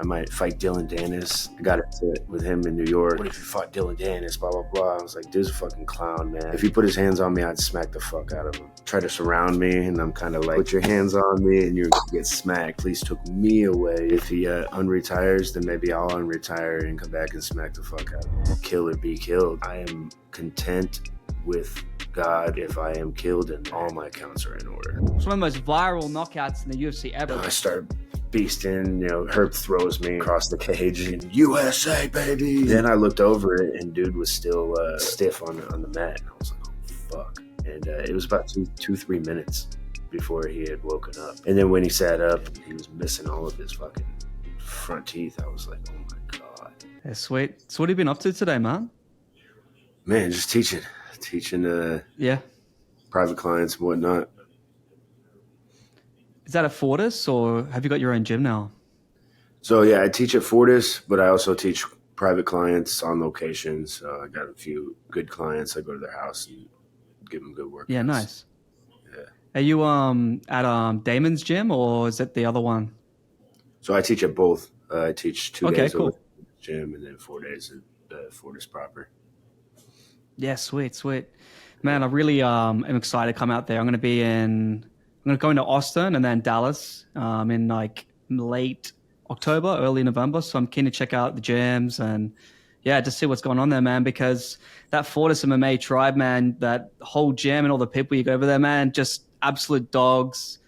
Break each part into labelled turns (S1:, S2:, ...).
S1: might fight Dillon Danis. I got into it with him in New York. What if you fought Dillon Danis, blah, blah, blah. I was like, dude's a fucking clown, man. If he put his hands on me, I'd smack the fuck out of him. Try to surround me, and I'm kind of like, put your hands on me and you're gonna get smacked. Please took me away. If he unretires, then maybe I'll unretire and come back and smack the fuck out of him. Kill or be killed. I am content with God if I am killed and all my accounts are in order.
S2: It's one of the most viral knockouts in the UFC ever.
S1: I start beasting, Herb throws me across the cage and USA, baby. Then I looked over it and dude was still stiff on the mat. And I was like, oh, fuck. And it was about 2-3 minutes before he had woken up. And then when he sat up, he was missing all of his fucking front teeth. I was like, oh my God.
S2: Yeah, sweet. So what have you been up to today, man?
S1: Man, just teaching private clients and whatnot.
S2: Is that at Fortis, or have you got your own gym now?
S1: So yeah, I teach at Fortis, but I also teach private clients on location. So I got a few good clients. I go to their house and give them good work.
S2: Yeah, nice.
S1: Yeah.
S2: Are you at Damon's gym, or is it the other one?
S1: So I teach at both. I teach 2 days
S2: cool.
S1: at the gym and then 4 days at Fortis proper.
S2: Yeah, sweet. Man, I really am excited to come out there. I'm going to go into Austin and then Dallas in like late October, early November. So I'm keen to check out the gyms and just see what's going on there, man, because that Fortis MMA tribe, man, that whole gym and all the people you go over there, man, just absolute dogs,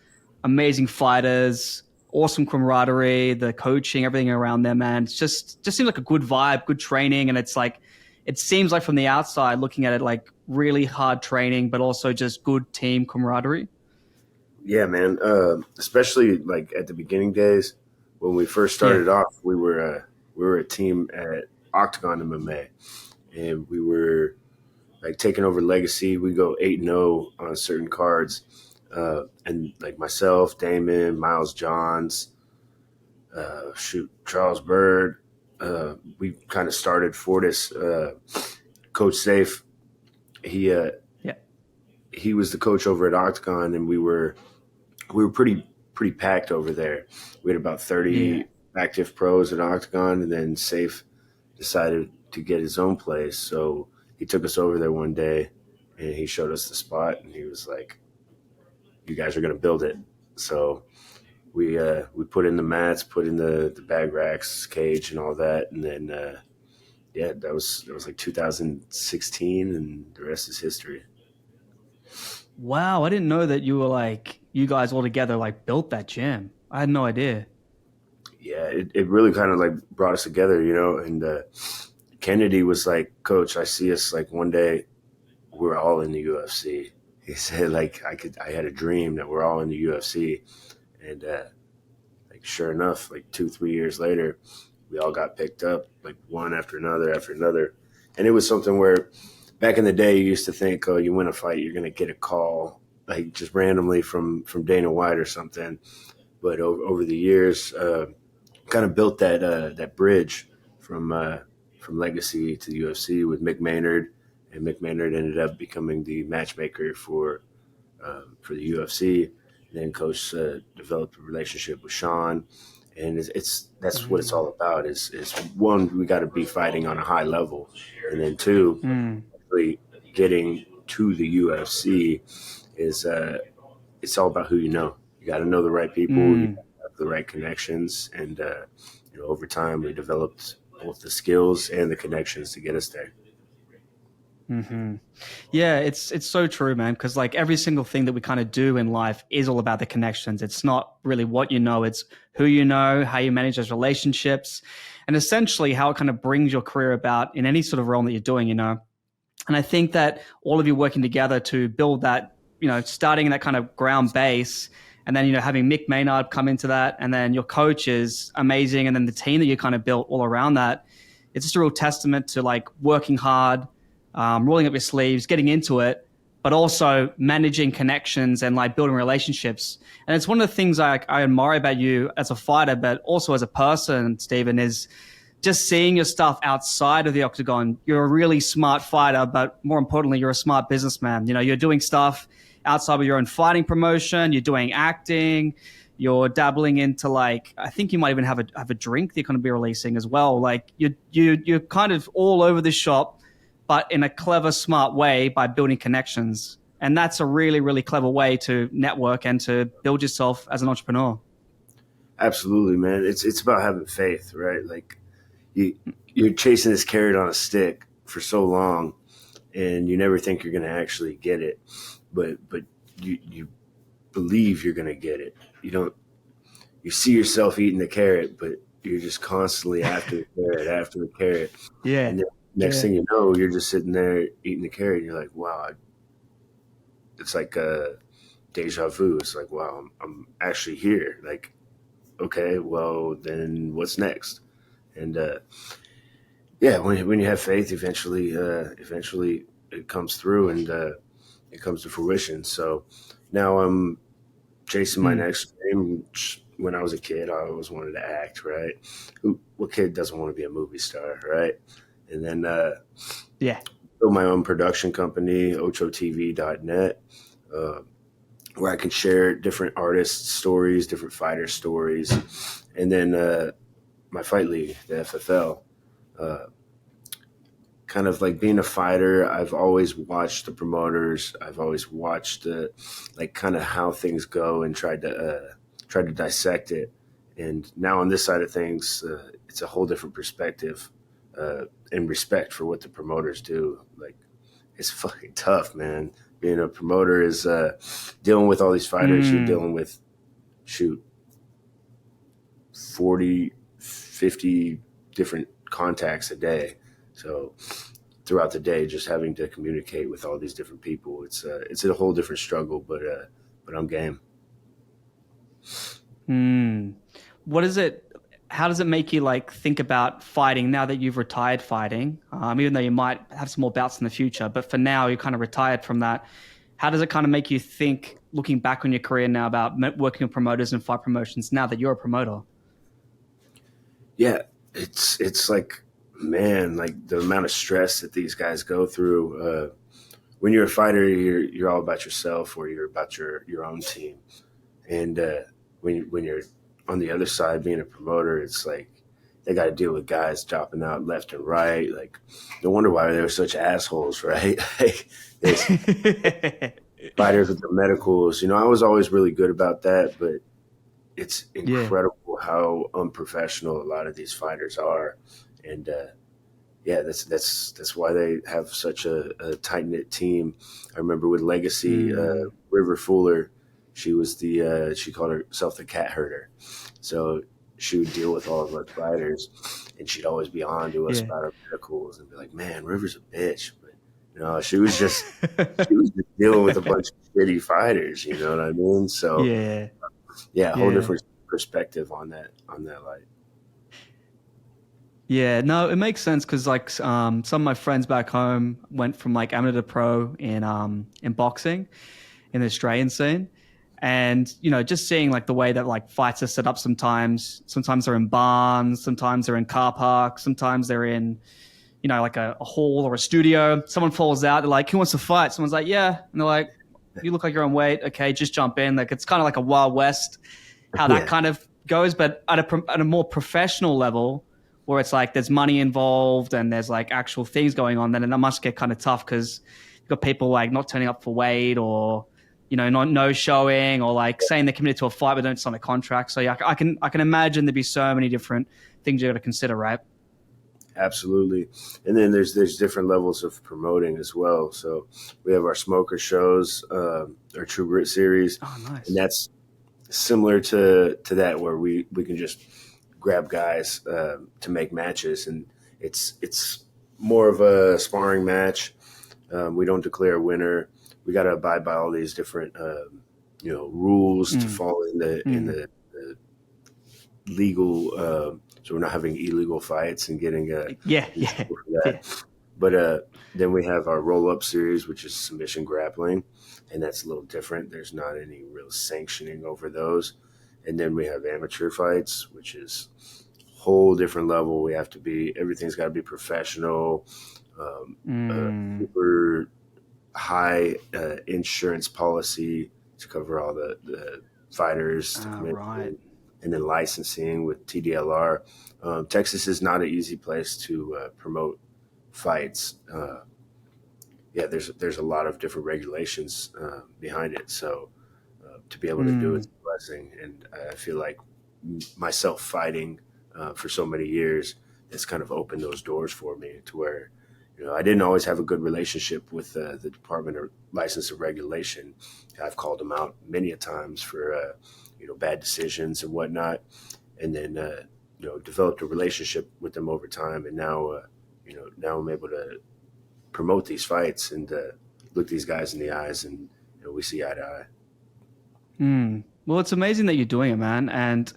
S2: amazing fighters, awesome camaraderie, the coaching, everything around there, man. It's just seems like a good vibe, good training. And it's like, it seems like from the outside looking at it, like really hard training, but also just good team camaraderie.
S1: Yeah, man. Especially like at the beginning days when we first started off, we were a team at Octagon MMA, and we were like taking over Legacy. We go 8-0 on certain cards, and like myself, Damon, Miles Johns, Charles Bird. We kind of started Fortis. Coach Safe, he was the coach over at Octagon, and we were pretty packed over there. We had about 30 active pros at Octagon, and then Safe decided to get his own place. So he took us over there one day, and he showed us the spot, and he was like, "You guys are going to build it." So we put in the mats, put in the bag racks, cage, and all that, and then that was like 2016, and the rest is history.
S2: Wow, I didn't know that you guys all together like built that gym. I had no idea.
S1: Yeah, it really kind of like brought us together, and Kennedy was like, "Coach, I see us like one day we're all in the UFC." He said like I had a dream that we're all in the UFC. And like sure enough, like 2-3 years later, we all got picked up, like one after another. And it was something where back in the day, you used to think, oh, you win a fight, you're going to get a call, like just randomly from Dana White or something. But over the years, kind of built that bridge from Legacy to the UFC with Mick Maynard, and Mick Maynard ended up becoming the matchmaker for the UFC. Then Coach developed a relationship with Sean, and that's what it's all about. Is one, we got to be fighting on a high level, and then two, really getting to the UFC is it's all about who you know. You got to know the right people, you gotta have the right connections, and over time we developed both the skills and the connections to get us there.
S2: Mm-hmm. Yeah, it's so true, man, because like every single thing that we kind of do in life is all about the connections. It's not really what you know, it's who you know, how you manage those relationships, and essentially how it kind of brings your career about in any sort of role that you're doing, And I think that all of you working together to build that, starting in that kind of ground base, and then, having Mick Maynard come into that, and then your coach is amazing, and then the team that you kind of built all around that, it's just a real testament to like working hard, rolling up your sleeves, getting into it, but also managing connections and like building relationships. And it's one of the things I admire about you as a fighter, but also as a person, Steven, is just seeing your stuff outside of the octagon. You're a really smart fighter, but more importantly, you're a smart businessman. You're doing stuff outside of your own fighting promotion. You're doing acting. You're dabbling into like, I think you might even have a drink that you're going to be releasing as well. Like you're kind of all over the shop, but in a clever, smart way by building connections. And that's a really, really clever way to network and to build yourself as an entrepreneur.
S1: Absolutely, man. It's about having faith, right? Like you you're chasing this carrot on a stick for so long, and you never think you're going to actually get it, but you believe you're going to get it. You don't. You see yourself eating the carrot, but you're just constantly after the carrot,
S2: Yeah.
S1: and then next
S2: Yeah.
S1: thing you know, you're just sitting there eating the carrot. And you're like, wow, it's like deja vu. It's like, wow, I'm actually here. Like, okay, well, then what's next? And yeah, when you have faith, eventually it comes through and it comes to fruition. So now I'm chasing my
S2: Mm.
S1: next dream. When I was a kid, I always wanted to act. Right? What kid doesn't want to be a movie star? Right? And then
S2: Yeah.
S1: built my own production company, ochotv.net, uh, where I can share different artists' stories, different fighter stories, and then my fight league, the FFL. Uh, Kind of like being a fighter, I've always watched the promoters. I've always watched the like kind of how things go and tried to dissect it. And now on this side of things, it's a whole different perspective and respect for what the promoters do. Like it's fucking tough, man. Being a promoter is dealing with all these fighters. You're
S2: Mm.
S1: dealing with shoot 40, 50 different contacts a day. So throughout the day, just having to communicate with all these different people, it's a whole different struggle. But I'm game.
S2: Mm. What is it? How does it make you like think about fighting now that you've retired fighting? Even though you might have some more bouts in the future, but for now you're kind of retired from that. How does it kind of make you think, looking back on your career now, about working with promoters and fight promotions now that you're a promoter?
S1: Yeah, it's like man, like the amount of stress that these guys go through. When you're a fighter, you're all about yourself, or you're about your own team. And when you're on the other side, being a promoter, it's like they got to deal with guys dropping out left and right. Like, no wonder why they're such assholes, right? Like, there's fighters with the medicals. I was always really good about that, but it's
S2: Yeah.
S1: incredible how unprofessional a lot of these fighters are. And yeah, that's why they have such a tight knit team. I remember with Legacy,
S2: Mm.
S1: River Fuller, she was she called herself the cat herder. So she would deal with all of us fighters, and she'd always be on to us
S2: Yeah.
S1: about our medicals and be like, "Man, River's a bitch," but she was just dealing with a bunch of shitty fighters. You know what I mean? So
S2: Yeah.
S1: yeah, a whole
S2: Yeah.
S1: different perspective on that light.
S2: Yeah, no, it makes sense because like some of my friends back home went from like amateur to pro in boxing in the Australian scene, and just seeing like the way that like fights are set up sometimes they're in barns, sometimes they're in car parks, sometimes they're in like a hall or a studio. Someone falls out, they're like, "Who wants to fight?" Someone's like, "Yeah," and they're like, "You look like you're on weight. Okay, just jump in." Like it's kind of like a Wild West how that
S1: Yeah,
S2: kind of goes, but at a more professional level, where it's like there's money involved and there's like actual things going on, then it must get kind of tough because you've got people like not turning up for weight or not no showing or like saying they're committed to a fight but don't sign a contract. So yeah, I can imagine there'd be so many different things you got to consider, right?
S1: absolutely. And then there's different levels of promoting as well. So we have our smoker shows, our True Grit series,
S2: Oh,
S1: and
S2: nice.
S1: that's similar to that where we can just grab guys to make matches, and it's more of a sparring match. We don't declare a winner. We got to abide by all these different rules to
S2: Mm,
S1: fall in
S2: mm.
S1: the legal. So we're not having illegal fights and getting
S2: Yeah,
S1: in
S2: yeah,
S1: trouble for
S2: yeah.
S1: that. But then we have our roll up series, which is submission grappling, and that's a little different. There's not any real sanctioning over those. And then we have amateur fights, which is a whole different level. Everything's got to be professional,
S2: Mm,
S1: super high insurance policy to cover all the fighters to come in,
S2: Right.
S1: and then licensing with TDLR. Texas is not an easy place to promote fights. Yeah, there's a lot of different regulations behind it. So to be able to do it's a blessing, and I feel like myself fighting for so many years has kind of opened those doors for me to where I didn't always have a good relationship with the Department of License and Regulation. I've called them out many a times for bad decisions and whatnot, and then developed a relationship with them over time, and now I'm able to promote these fights and look these guys in the eyes, and we see eye to eye.
S2: Well, it's amazing that you're doing it, man. And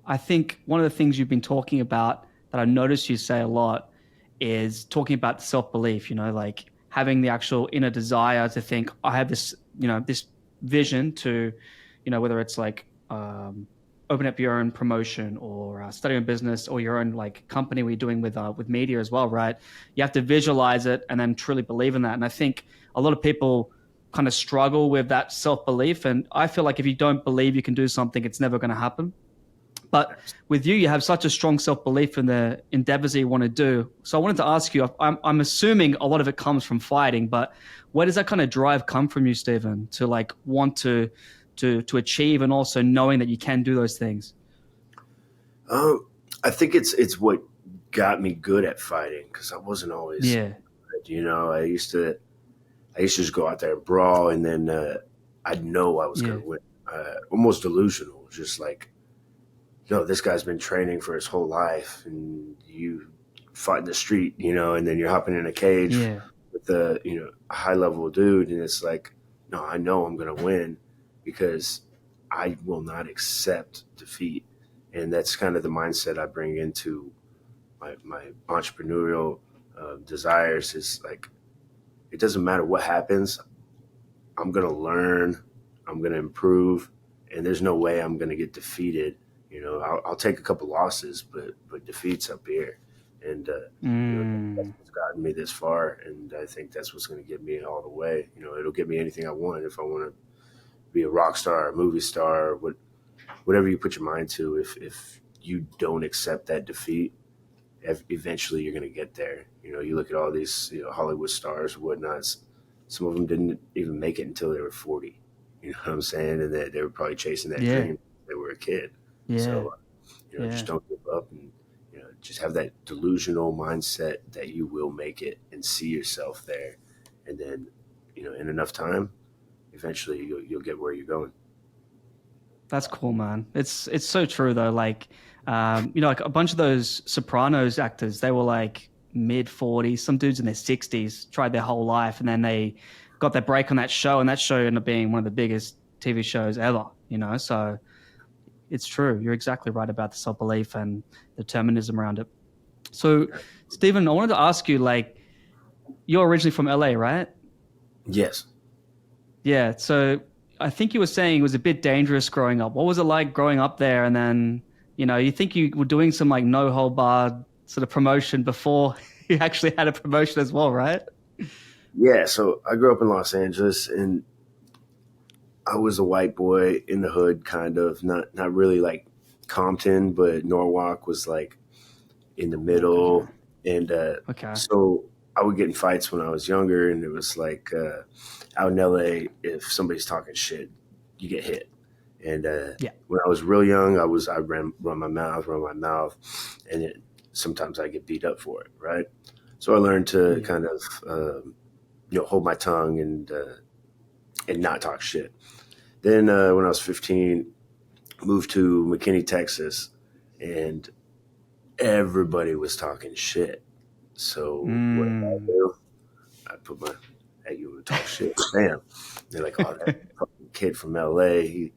S2: I think one of the things you've been talking about that I noticed you say a lot is talking about self-belief, like having the actual inner desire to think, I have this, this vision to, whether it's like open up your own promotion or study a business or your own like company we're doing with media as well, right? You have to visualize it and then truly believe in that. And I think a lot of people kind of struggle with that self-belief. And I feel like if you don't believe you can do something, it's never going to happen. But with you, you have such a strong self-belief in the endeavors that you want to do. So I wanted to ask you, I'm assuming a lot of it comes from fighting, but where does that kind of drive come from you, Steven, to like want to achieve and also knowing that you can do those things?
S1: I think it's what got me good at fighting, because I wasn't always
S2: Yeah.
S1: good. I used to just go out there and brawl, and then I'd know I was going
S2: Yeah.
S1: to win. Almost delusional, just like, this guy's been training for his whole life, and you fight in the street, and then you're hopping in a cage
S2: Yeah.
S1: with a high level dude, and it's like, no, I know I'm going to win because I will not accept defeat, and that's kind of the mindset I bring into my entrepreneurial desires. Is like, it doesn't matter what happens, I'm going to learn, I'm going to improve, and there's no way I'm going to get defeated. I'll take a couple losses, but defeat's up here, and that's what's gotten me this far, and I think that's what's going to get me all the way. It'll get me anything I want. If I want to be a rock star, a movie star, whatever you put your mind to, if you don't accept that defeat, eventually you're going to get there. You look at all these Hollywood stars and whatnot. Some of them didn't even make it until they were 40. You know what I'm saying? And they were probably chasing that
S2: Yeah.
S1: dream when they were a kid.
S2: Yeah.
S1: So,
S2: Yeah.
S1: just don't give up, and just have that delusional mindset that you will make it, and see yourself there. And then, in enough time, eventually you'll get where you're going.
S2: That's cool, man. It's so true though. Like, like a bunch of those Sopranos actors, they were like mid 40s. Some dudes in their 60s tried their whole life, and then they got their break on that show, and that show ended up being one of the biggest TV shows ever. So it's true. You're exactly right about the self belief and determinism around it. So, Steven, I wanted to ask you, like, you're originally from LA, right?
S1: Yes.
S2: Yeah. So I think you were saying it was a bit dangerous growing up. What was it like growing up there? And then, you think you were doing some like no hold barred sort of promotion before you actually had a promotion as well, right?
S1: Yeah. So I grew up in Los Angeles, and I was a white boy in the hood, kind of, not really like Compton, but Norwalk was like in the middle. And
S2: Okay.
S1: so I would get in fights when I was younger, and it was like out in LA, if somebody's talking shit, you get hit. And
S2: Yeah.
S1: when I was real young, I run my mouth, and sometimes I get beat up for it, right? So I learned to kind of hold my tongue and not talk shit. Then when I was 15, moved to McKinney, Texas, and everybody was talking shit. So what did I do? I put my, hey, you want to talk shit? Bam. They're like, oh, that fucking kid from LA,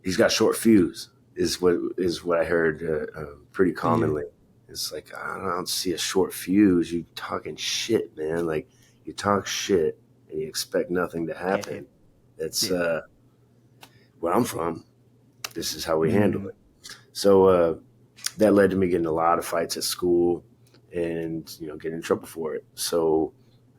S1: he's got short fuse, is what I heard pretty commonly. It's like, I don't see a short fuse. You talking shit, man. Like, you talk shit and you expect nothing to happen. That's where I'm from. This is how we handle it. So that led to me getting a lot of fights at school, and getting in trouble for it. So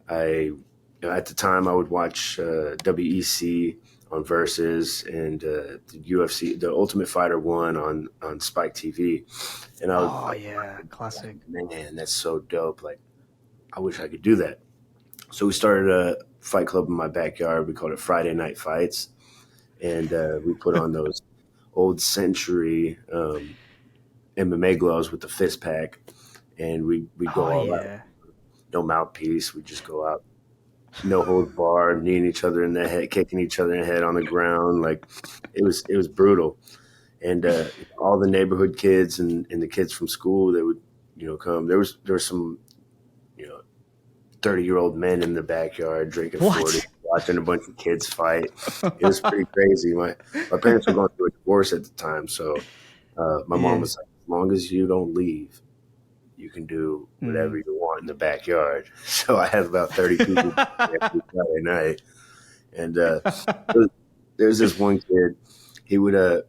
S1: at the time I would watch WEC on Versus, and the UFC, the Ultimate Fighter won on Spike TV, and
S2: Oh yeah, classic.
S1: man, that's so dope. Like, I wish I could do that. So we started a fight club in my backyard. We called it Friday Night Fights, and we put on those old century MMA gloves with the fist pack, and we go
S2: Oh
S1: all out.
S2: yeah.
S1: No mouthpiece. We just go out, no holds bar, kneeing each other in the head, kicking each other in the head on the ground. Like, it was brutal. And all the neighborhood kids and the kids from school, they would come. There was some 30-year-old men in the backyard drinking
S2: What?
S1: 40, watching a bunch of kids fight. It was pretty crazy. My parents were going through a divorce at the time, so my mom
S2: Yeah.
S1: was like, as long as you don't leave, you can do whatever you want in the backyard. So I had about 30 people every Friday night. And there's this one kid, he would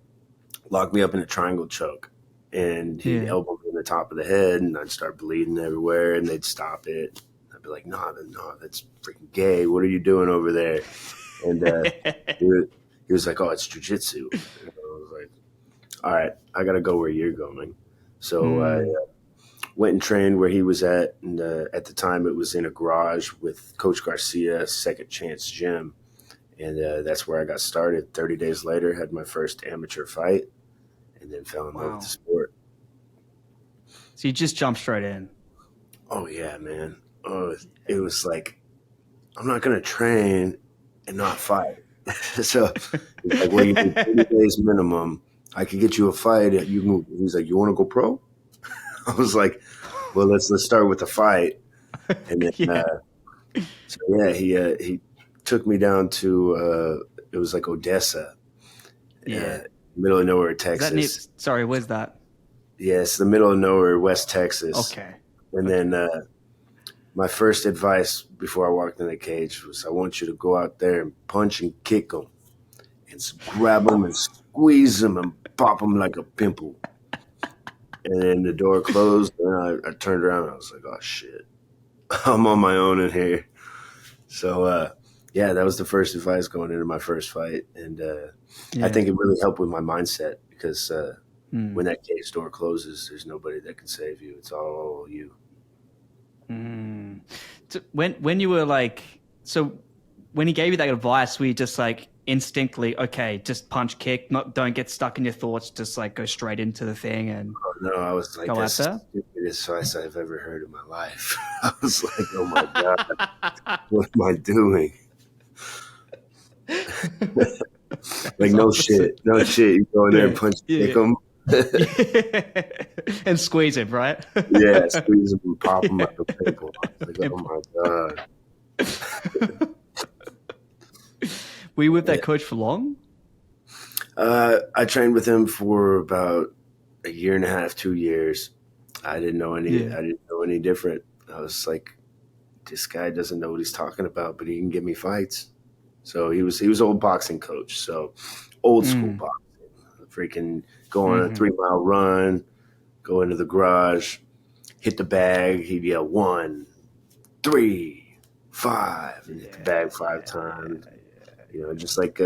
S1: lock me up in a triangle choke, and he'd
S2: Yeah.
S1: elbow me in the top of the head, and I'd start bleeding everywhere, and they'd stop it. I'd be like, no, that's freaking gay. What are you doing over there? And he was like, oh, it's jujitsu. And I was like, all right, I got to go where you're going. So I went and trained where he was at, and at the time it was in a garage with Coach Garcia, Second Chance Gym, and that's where I got started. 30 days later, had my first amateur fight, and then fell in love with the sport.
S2: So you just jumped straight in.
S1: Oh yeah, man. Oh, it was like, I'm not gonna train and not fight. So it's like, well, you need 30 days minimum. I could get you a fight. You move. He's like, you want to go pro? I was like, well, let's start with the fight, and then
S2: Yeah.
S1: so yeah, he took me down to it was like Odessa,
S2: Yeah.
S1: middle of nowhere,
S2: Is that
S1: Texas.
S2: neat? Sorry, where's that?
S1: Yes, the middle of nowhere, West Texas.
S2: Okay.
S1: And then my first advice before I walked in the cage was, I want you to go out there and punch and kick them, and grab them and squeeze them and pop them like a pimple. And then the door closed, and I turned around, and I was like, oh shit, I'm on my own in here. So yeah, that was the first advice going into my first fight, and I think it really helped with my mindset, because when that cage door closes, there's nobody that can save you. It's all you.
S2: So when you were like, so when he gave you that advice, were you just like instinctively, okay, just punch, kick, don't get stuck in your thoughts, just like go straight into the thing and
S1: No, I was like,
S2: go
S1: that's
S2: out
S1: the stupidest advice I've ever heard in my life. I was like, oh my God, what am I doing? Like, no shit. You go in there and punch, kick them.
S2: And squeeze him, right?
S1: Yeah, squeeze them and pop them like a pimple. I was like, oh my God.
S2: Were you with that coach for long?
S1: I trained with him for about a year and a half, 2 years. I didn't know any different. I was like, this guy doesn't know what he's talking about, but he can give me fights. So he was an old boxing coach. So old school boxing. Freaking go on a 3-mile run, go into the garage, hit the bag. He'd yell 1, 3, 5, and hit the bag 5 times. Just like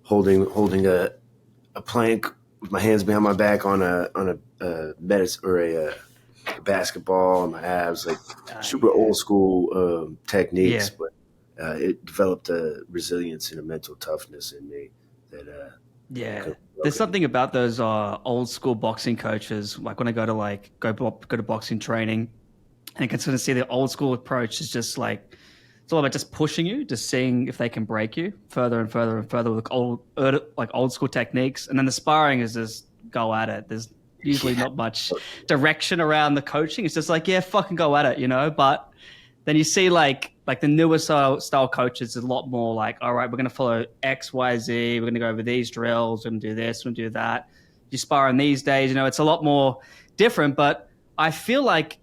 S1: holding a plank with my hands behind my back on a medicine or a basketball on my abs, like super old school techniques, but it developed a resilience and a mental toughness in me that
S2: there's something about those old school boxing coaches, like when I go to boxing training, and I can sort of see the old school approach is just like, it's all about just pushing you, just seeing if they can break you further and further and further with old school techniques. And then the sparring is just go at it. There's usually not much direction around the coaching. It's just like, yeah, fucking go at it, But then you see like the newer style coaches is a lot more like, all right, we're going to follow X, Y, Z. We're going to go over these drills. We're going to do this. We're going to do that. You spar in these days, it's a lot more different. But I feel like,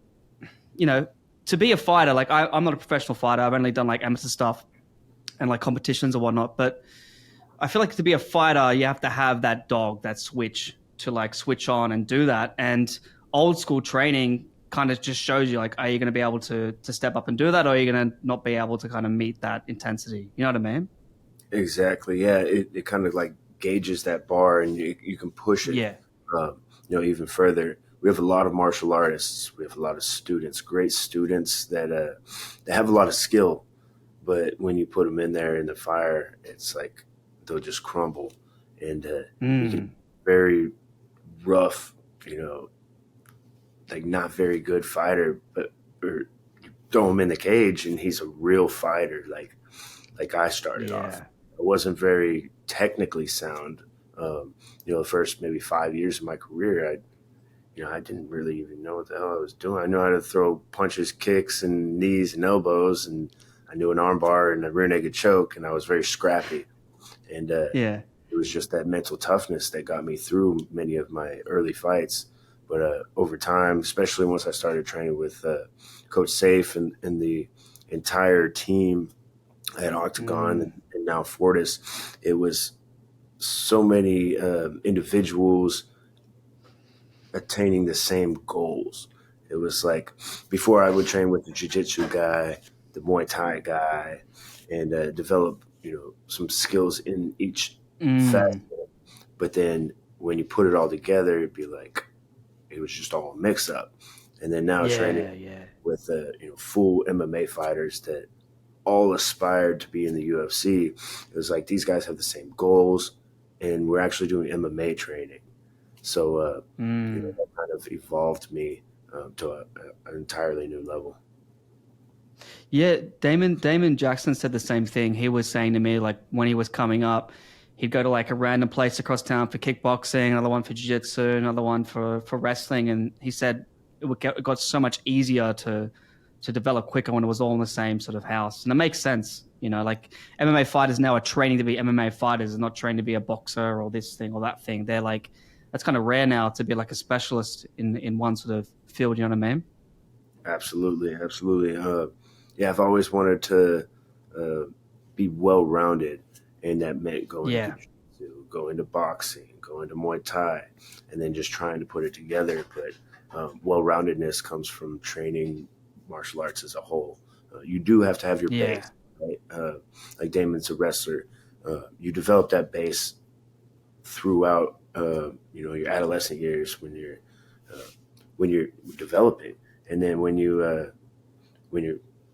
S2: to be a fighter, like I'm not a professional fighter. I've only done like amateur stuff and like competitions or whatnot. But I feel like to be a fighter, you have to have that dog, that switch to like switch on and do that. And old school training kind of just shows you like, are you going to be able to step up and do that, or are you going to not be able to kind of meet that intensity? You know what I mean?
S1: Exactly. Yeah. It kind of like gauges that bar, and you can push it,
S2: Yeah.
S1: even further. We have a lot of martial artists. We have a lot of students, great students that have a lot of skill, but when you put them in there in the fire, it's like they'll just crumble, and you can
S2: Mm.
S1: very rough, like not very good fighter, but or throw him in the cage, and he's a real fighter. Like I started off,
S2: Yeah.
S1: I wasn't very technically sound. The first maybe 5 years of my career, I didn't really even know what the hell I was doing. I knew how to throw punches, kicks, and knees and elbows, and I knew an armbar and a rear naked choke, and I was very scrappy. And
S2: Yeah.
S1: it was just that mental toughness that got me through many of my early fights. But over time, especially once I started training with Coach Safe and the entire team at Octagon
S2: Mm.
S1: and now Fortis, it was so many individuals attaining the same goals. It was like before I would train with the jiu-jitsu guy, the Muay Thai guy, and develop some skills in each facet.
S2: Mm.
S1: But then when you put it all together, it'd be like it was just all a mix up. And then now training
S2: Yeah. Yeah.
S1: with full MMA fighters that all aspired to be in the UFC. It was like these guys have the same goals, and we're actually doing MMA training. So
S2: Mm.
S1: that kind of evolved me to an entirely new level.
S2: Yeah, Damon Jackson said the same thing. He was saying to me, like, when he was coming up, he'd go to like a random place across town for kickboxing, another one for jiu-jitsu, another one for wrestling, and he said it got so much easier to develop quicker when it was all in the same sort of house. And it makes sense, like MMA fighters now are training to be MMA fighters and not trained to be a boxer or this thing or that thing. They're like, that's kind of rare now to be like a specialist in one sort of field. You know what I mean?
S1: Absolutely, absolutely. Yeah, I've always wanted to uh, be well rounded, and that meant going into
S2: Yeah.
S1: jiu-jitsu, going to boxing, going to Muay Thai, and then just trying to put it together. But well roundedness comes from training martial arts as a whole. You do have to have your
S2: Yeah.
S1: base, right? Like Damon's a wrestler. You develop that base throughout, your adolescent years uh, when you're developing, and then when you're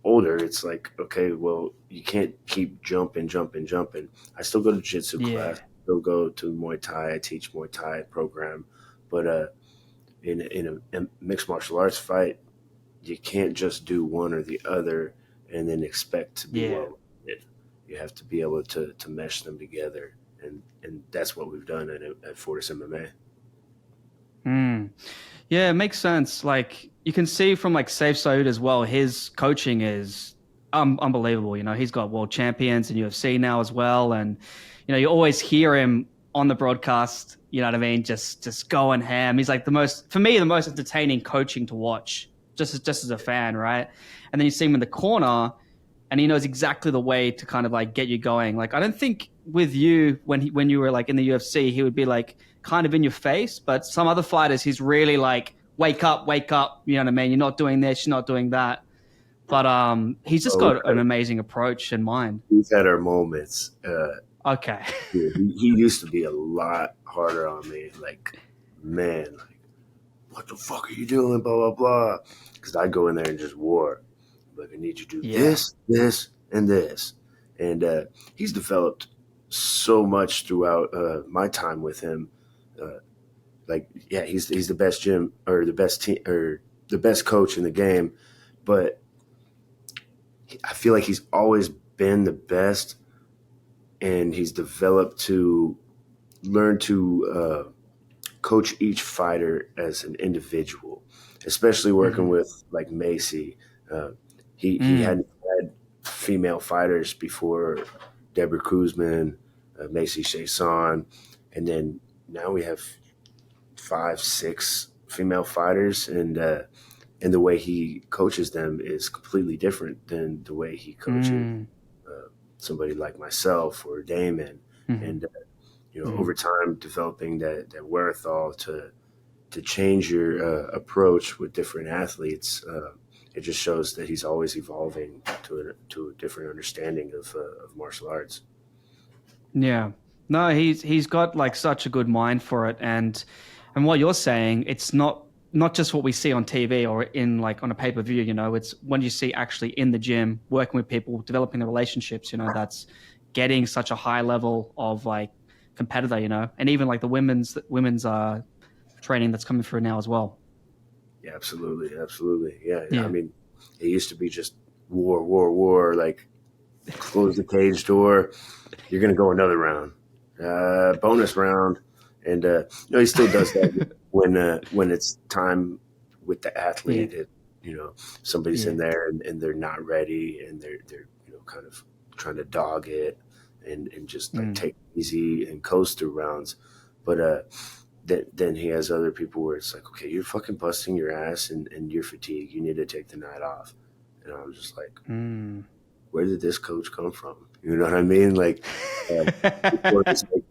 S1: older, it's like, okay, well, you can't keep jumping. I still go to jiu-jitsu class,
S2: Yeah.
S1: still go to Muay Thai. I teach Muay Thai program, but in a mixed martial arts fight, you can't just do one or the other and then expect to be
S2: Yeah.
S1: well rounded. You have to be able to mesh them together, and that's what we've done at Fortis MMA.
S2: Mm. Yeah, it makes sense. Like you can see from like Safe Saud as well, his coaching is unbelievable. He's got world champions in UFC now as well, and you always hear him on the broadcast. You know what I mean? Just going ham. He's like for me, the most entertaining coaching to watch, just as a fan, right? And then you see him in the corner, and he knows exactly the way to kind of like get you going. Like I don't think with you when you were like in the UFC, he would be like kind of in your face, but some other fighters, he's really like wake up, wake up. You know what I mean? You're not doing this, you're not doing that. But he's just
S1: Oh,
S2: got an amazing approach in mind.
S1: we've had our moments.
S2: Okay.
S1: Yeah, he used to be a lot harder on me. Like, man, like, what the fuck are you doing? Blah blah blah. Because I'd go in there and just war. Like, I need you to do
S2: Yeah.
S1: this, this, and this. And he's developed so much throughout my time with him. Uh, like, yeah, he's the best gym or the best team or the best coach in the game. But I feel like he's always been the best, and he's developed to learn to coach each fighter as an individual, especially working
S2: Mm-hmm.
S1: with like Macy. Uh, he
S2: Mm.
S1: hadn't had female fighters before Deborah Cruzman, Macy Chiasson, and then now we have 5, 6 female fighters, and the way he coaches them is completely different than the way he coaches
S2: Mm.
S1: somebody like myself or Damon.
S2: Mm-hmm.
S1: And
S2: Mm-hmm.
S1: over time, developing that wherewithal to change your approach with different athletes, it just shows that he's always evolving to a different understanding of martial arts.
S2: Yeah. No, he's got like such a good mind for it, and what you're saying, it's not just what we see on TV or in like on a pay-per-view, you know, it's when you see actually in the gym, working with people, developing the relationships, you know, that's getting such a high level of like competitor, you know, and even like the women's training that's coming through now as well.
S1: Yeah, absolutely, absolutely. Yeah, I
S2: Yeah.
S1: mean, it used to be just war, war, war. Like close the cage door. You're gonna go another round, bonus round, and he still does that when it's time with the
S2: Yeah.
S1: athlete. Somebody's in
S2: Yeah.
S1: there and they're not ready, and they're kind of trying to dog it and just like
S2: Mm.
S1: take it easy and coast through rounds, but then he has other people where it's like, okay, you're fucking busting your ass and you're fatigued. You need to take the night off. And I'm just like,
S2: Mm.
S1: where did this coach come from? You know what I mean? Like, before this, like,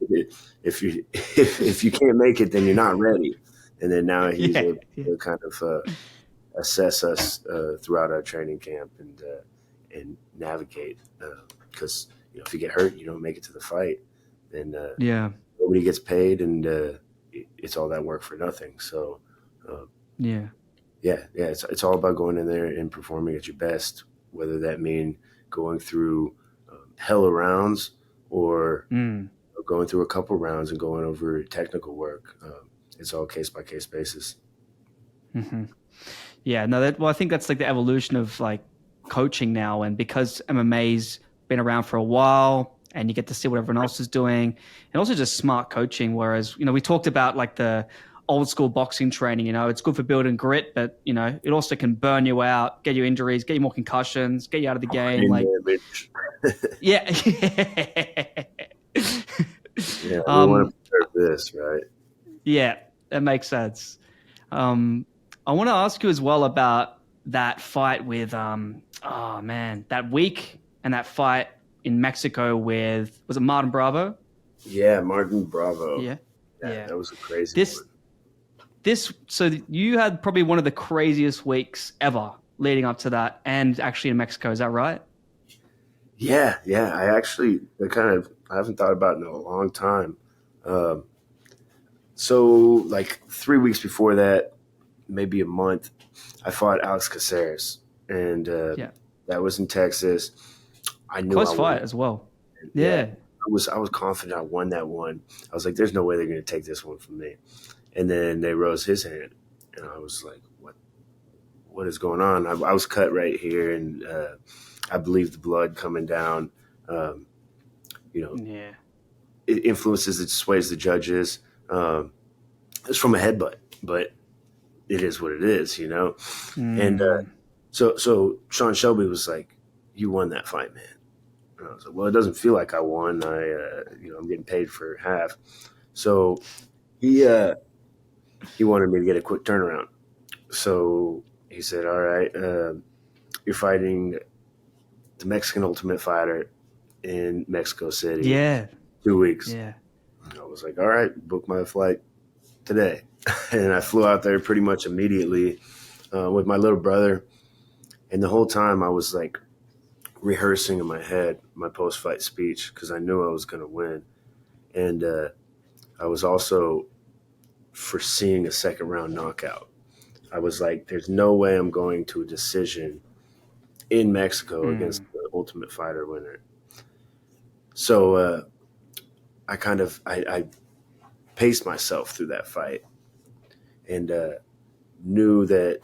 S1: if you if you can't make it, then you're not ready. And then now he's
S2: Yeah.
S1: able
S2: Yeah.
S1: to kind of assess us throughout our training camp and navigate. Because if you get hurt, you don't make it to the fight, then
S2: Yeah.
S1: nobody gets paid, and it's all that work for nothing. So, uh,
S2: Yeah.
S1: yeah, it's all about going in there and performing at your best, whether that mean going through hella rounds or
S2: Mm.
S1: going through a couple rounds and going over technical work. It's all case by case basis.
S2: Hmm. Yeah, no, I think that's like the evolution of like coaching now. And because MMA's been around for a while and you get to see what everyone else is doing, and also just smart coaching. Whereas, you know, we talked about like the old school boxing training, you know, it's good for building grit, but, you know, it also can burn you out, get you injuries, get you more concussions, get you out of the game.
S1: Brain
S2: Like,
S1: damage.
S2: yeah.
S1: Yeah, we want
S2: um,
S1: to preserve this, right?
S2: yeah, that makes sense. I want to ask you as well about that fight with oh man, that week and that fight in Mexico with, was it Martin Bravo?
S1: Yeah, Martin Bravo.
S2: Yeah.
S1: Yeah,
S2: Yeah.
S1: that was a crazy
S2: This
S1: one.
S2: so you had probably one of the craziest weeks ever leading up to that and actually in Mexico, is that right?
S1: Yeah. I haven't thought about it in a long time. Um, so like 3 weeks before that, maybe a month, I fought Alex Caceres, and
S2: Yeah.
S1: that was in Texas. I knew I
S2: Close
S1: won.
S2: fight as well.
S1: Yeah,
S2: Yeah.
S1: I was confident I won that one. I was like, "There's no way they're going to take this one from me." And then they rose his hand, and I was like, What is going on?" I was cut right here, and I believe the blood coming down. Um, you know,
S2: Yeah.
S1: it influences, it sways the judges. Um, it's from a headbutt, but it is what it is. And
S2: Mm.
S1: so Sean Shelby was like, "You won that fight, man." And I was like, "Well, it doesn't feel like I won. I'm getting paid for half." So he wanted me to get a quick turnaround. So he said, "All right, you're fighting the Mexican Ultimate Fighter in Mexico City,
S2: Yeah.
S1: 2 weeks."
S2: Yeah.
S1: I was like, "All right, book my flight today." And I flew out there pretty much immediately with my little brother. And the whole time I was like rehearsing in my head my post fight speech because I knew I was going to win. And I was also foreseeing a second round knockout. I was like, there's no way I'm going to a decision in Mexico against
S2: Mm.
S1: the Ultimate Fighter winner. So I paced myself through that fight and knew that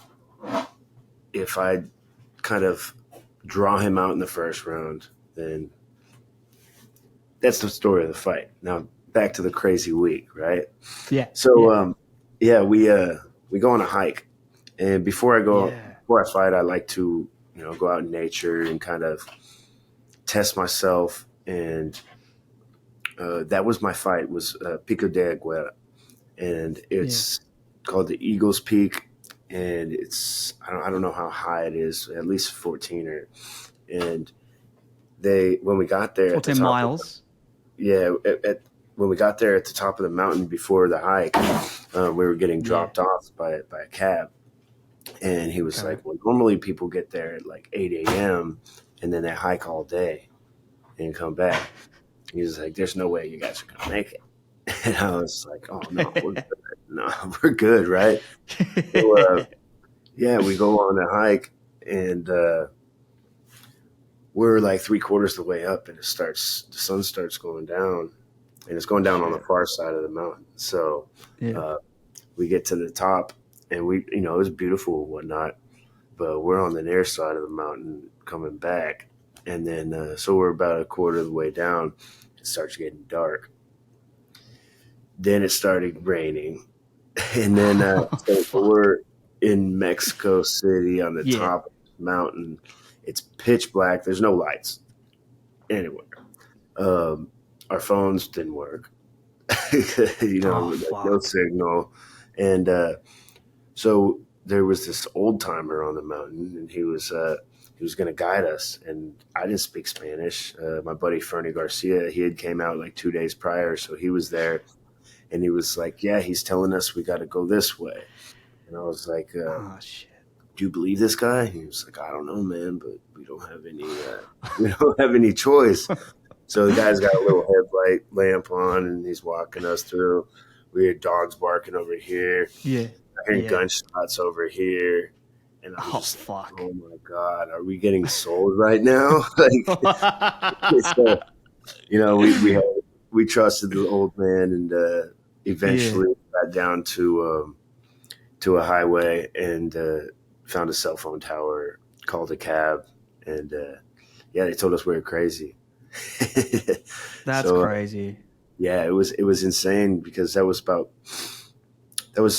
S1: if I kind of draw him out in the first round, then that's the story of the fight. Now back to the crazy week, right?
S2: Yeah.
S1: So
S2: Yeah.
S1: yeah, we go on a hike, and
S2: Yeah.
S1: before I fight, I like to go out in nature and kind of test myself. And that was my fight, was Pico de Aguera, and
S2: Yeah.
S1: it's called the Eagles Peak, and I don't know how high it is, at least 14 or. And when we got there at the
S2: 14
S1: top of
S2: miles.
S1: yeah when we got there at the top of the mountain before the hike, we were getting
S2: Yeah.
S1: dropped off by a cab, and he was
S2: Okay.
S1: like, well, normally people get there at like 8 a.m. and then they hike all day and come back. He's like, there's no way you guys are going to make it. And I was like, oh, no, we're good. No, we're good, right? So, yeah, we go on a hike, and we're like 3/4 of the way up, and the sun starts going down, and it's going down on the far side of the mountain. So we get to the top, and it was beautiful and whatnot, but we're on the near side of the mountain coming back. And then, so we're about 1/4 of the way down. It starts getting dark. Then it started raining. And then so we're in Mexico City on the top of the mountain. It's pitch black. There's no lights anywhere. Our phones didn't work. No signal. And so there was this old timer on the mountain, and he was going to guide us. And I didn't speak Spanish. My buddy Fernie Garcia, he had came out like 2 days prior, so he was there. And he was like, yeah, he's telling us we got to go this way. And I was like,
S2: oh, shit.
S1: Do you believe this guy? He was like, I don't know, man, but we don't have any choice. So the guy's got a little headlight lamp on, and he's walking us through. We hear dogs barking over here.
S2: Yeah.
S1: I hear gunshots over here. And I'm
S2: fuck.
S1: Oh my God, are we getting sold right now? So, we trusted the old man, and eventually got down to a highway and found a cell phone tower, called a cab, and they told us we were crazy.
S2: That's crazy.
S1: Yeah, it was insane, because that was